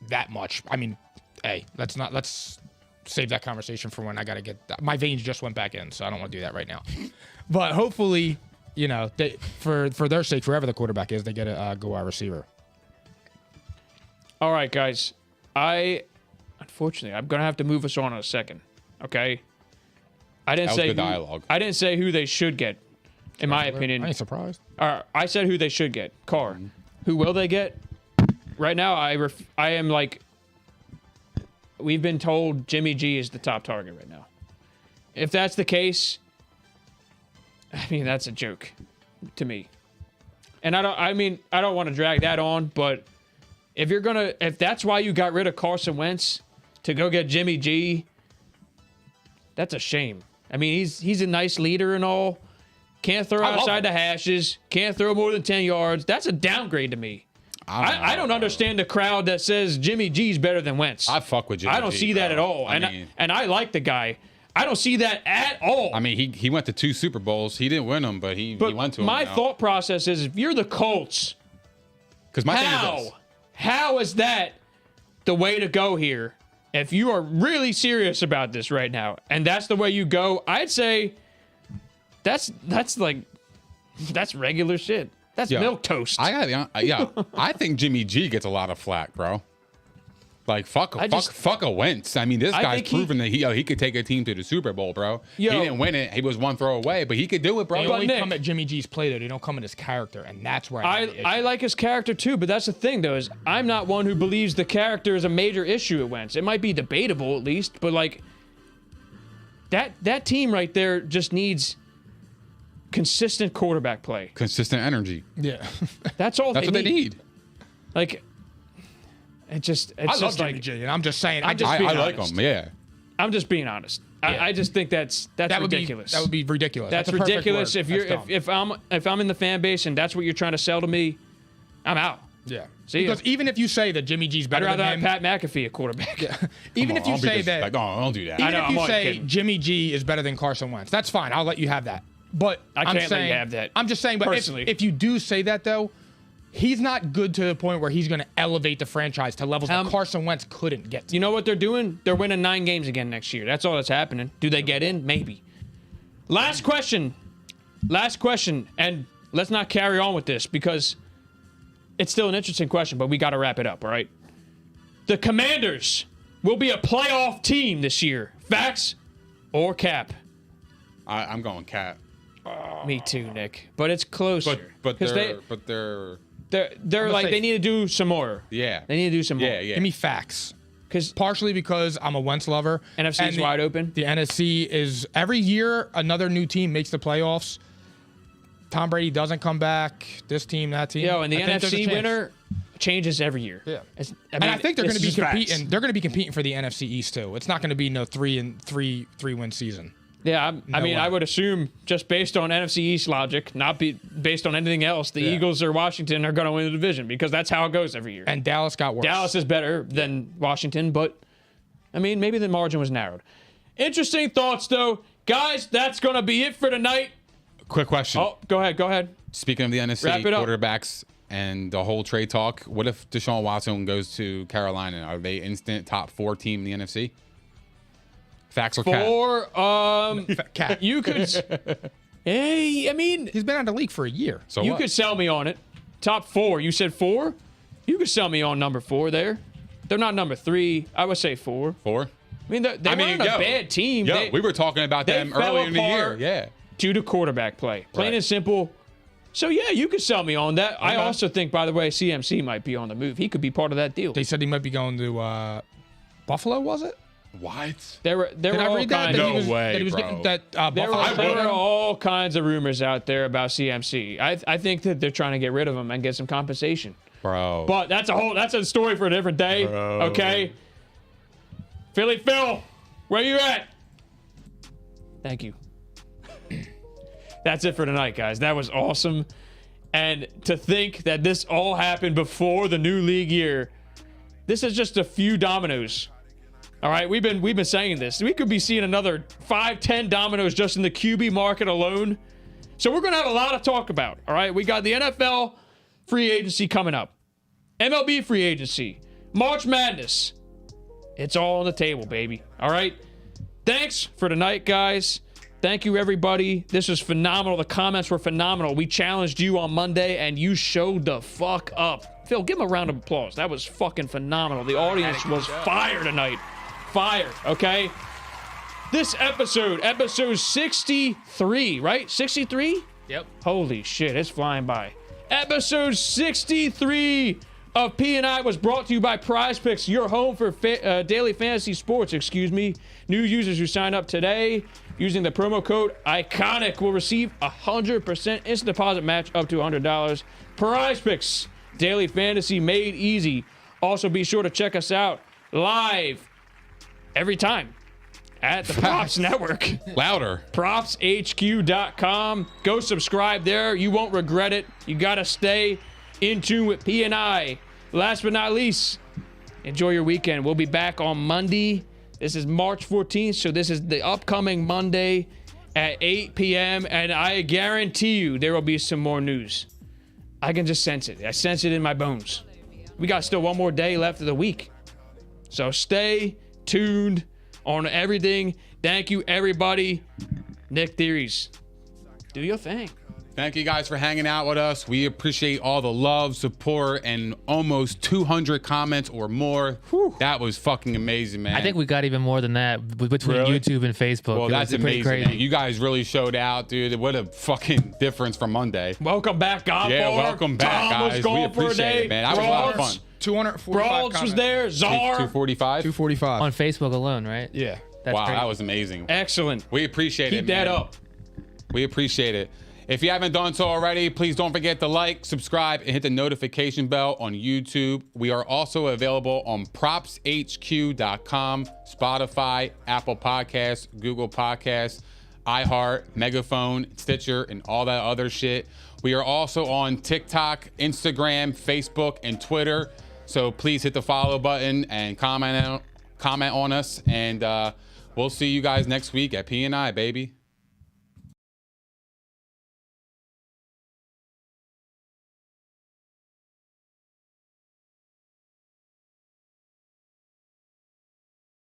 that much. I mean, hey, let's save that conversation for when I got to get my veins just went back in, so I don't want to do that right now. But hopefully, for their sake, whoever the quarterback is, they get a go wide receiver. All right, guys. Unfortunately, I'm going to have to move us on in a second. Okay? I didn't That was say good dialogue. I didn't say who they should get, in my opinion. I ain't surprised. I said who they should get. Carr. Who will they get? Right now, I am like, we've been told Jimmy G is the top target right now. If that's the case, I mean, that's a joke to me. And I don't want to drag that on, but if that's why you got rid of Carson Wentz to go get Jimmy G, that's a shame. I mean, he's a nice leader and all. Can't throw outside the hashes. Can't throw more than 10 yards. That's a downgrade to me. I don't understand the crowd that says Jimmy G's better than Wentz. I fuck with Jimmy I don't G, see that bro. at all. I And I like the guy. I don't see that at all. I mean, he went to 2 Super Bowls. He didn't win them, but he went to them. my thought process is, if you're the Colts, Because my thing is this. how is that the way to go here? If you are really serious about this right now, and that's the way you go, I'd say that's regular shit. That's Yo, milk toast. I think Jimmy G gets a lot of flack, bro. Like fuck a Wentz. I mean, this I guy's think he- proven that he could take a team to the Super Bowl, bro. Yo. He didn't win it. He was one throw away, but he could do it, bro. They But only Nick- come at Jimmy G's play, though. They don't come at his character, and that's where I have the I issue. like his character too, but that's the thing though, is I'm not one who believes the character is a major issue at Wentz. It might be debatable at least, but like that team right there just needs consistent quarterback play. Consistent energy. Yeah. That's all That's what they need. Like it's just I love just Jimmy like G, and I'm just saying. I just I being like honest. him. Yeah. I'm just being honest. I just think that's that would ridiculous. That would be ridiculous. That's a perfect ridiculous. word. If you're That's dumb. if I'm in the fan base and that's what you're trying to sell to me, I'm out. Yeah. See ya. Because even if you say that Jimmy G's I'd better rather than have him, Pat McAfee at quarterback. even Come if you on, don't be say that, disrespect- No, don't do that. even know, if I'm you only say kidding. Jimmy G is better than Carson Wentz, that's fine. I'll let you have that. But I I'm can't let you saying, have that, I'm just saying, but personally. if you do say that though, he's not good to the point where he's going to elevate the franchise to levels that Carson Wentz couldn't get to. You know what they're doing? They're winning 9 games again next year. That's all that's happening. Do they get in? Maybe. Last question. And let's not carry on with this because it's still an interesting question, but we got to wrap it up, all right? The Commanders will be a playoff team this year. Facts or cap? I'm going Cat. Me too, Nick. But it's closer. But 'Cause they're they're like, say- they need to do some more. yeah. They need to do some more. Yeah, yeah. Give me facts. Because Partially because I'm a Wentz lover. NFC and is wide open. The NFC is every year another new team makes the playoffs. Tom Brady doesn't come back. This team, that team. and the I think there's a NFC chance. winner changes every year. Yeah. I I think they're going to be competing. Facts. They're going to be competing for the NFC East too. It's not going to be no 3-win season. Yeah, I way. would assume just based on NFC East logic, not based on anything else, the Yeah. Eagles or Washington are going to win the division because that's how it goes every year. And Dallas got worse. Dallas is better than Washington, but I mean, maybe the margin was narrowed. Interesting thoughts, though. Guys, that's going to be it for tonight. Quick question. Oh, go ahead. Speaking of the NFC Wrap it up. quarterbacks and the whole trade talk, what if Deshaun Watson goes to Carolina? Are they instant top 4 team in the NFC? Facts or cat? Cat. You could. Hey, I mean, He's been out of the league for a year. So you what? could sell me on it. Top 4. You said 4? You could sell me on number 4 there. They're not number 3. I would say 4. 4? I mean, they weren't a bad team. Yo, we were talking about they them fell earlier in the year. apart. Yeah. Due to quarterback play. Plain Right. and simple. So, yeah, you could sell me on that. I Okay. also think, by the way, CMC might be on the move. He could be part of that deal. They said he might be going to Buffalo. Was it? What? There were Did I all read that? kinds No he was, way, that he was bro. getting that There Buffalo. were all kinds of rumors out there about CMC. I think that they're trying to get rid of him and get some compensation. Bro. But that's a story for a different day. Bro. Okay. Philly Phil, where you at? Thank you. That's it for tonight, guys. That was awesome. And to think that this all happened before the new league year, this is just a few dominoes. All right, we've been saying this. We could be seeing another 5-10 dominoes just in the QB market alone. So we're going to have a lot to talk about. All right, we got the NFL free agency coming up, MLB free agency, March Madness. It's all on the table, baby. All right. Thanks for tonight, guys. Thank you, everybody. This was phenomenal. The comments were phenomenal. We challenged you on Monday, and you showed the fuck up. Phil, give him a round of applause. That was fucking phenomenal. The audience was fire tonight. Fire, okay? This episode 63, right? 63? Yep. Holy shit, it's flying by. Episode 63 of P&I was brought to you by Prize Picks, your home for daily fantasy sports, New users who sign up today using the promo code ICONIC will receive 100% instant deposit match up to $100. Prize Picks, daily fantasy made easy. Also, be sure to check us out live every time at the Props Network. Louder. PropsHQ.com. Go subscribe there. You won't regret it. You got to stay in tune with P&I. Last but not least, enjoy your weekend. We'll be back on Monday. This is March 14th, so this is the upcoming Monday at 8 p.m., and I guarantee you there will be some more news. I can just sense it. I sense it in my bones. We got still one more day left of the week. So stay tuned on everything. Thank you, everybody. Nick Theories, do your thing. Thank you guys for hanging out with us. We appreciate all the love, support, and almost 200 comments or more. Whew. That was fucking amazing, man. I think we got even more than that between Really? YouTube and Facebook. Well, that's pretty amazing, crazy. man. You guys really showed out, dude. What a fucking difference from Monday. Welcome back, Godfather. Yeah, welcome back, Tom was guys. gone We for a appreciate day. it, man. That was a lot of fun. 245 Brawls was comments. there. Czar. 245? 245. On Facebook alone, right? Yeah. That's Wow, crazy. that was amazing. Excellent. We appreciate it, Keep man. that up. We appreciate it. If you haven't done so already, please don't forget to like, subscribe, and hit the notification bell on YouTube. We are also available on propshq.com, Spotify, Apple Podcasts, Google Podcasts, iHeart, Megaphone, Stitcher, and all that other shit. We are also on TikTok, Instagram, Facebook, and Twitter. So please hit the follow button and comment on us. And we'll see you guys next week at P&I, baby.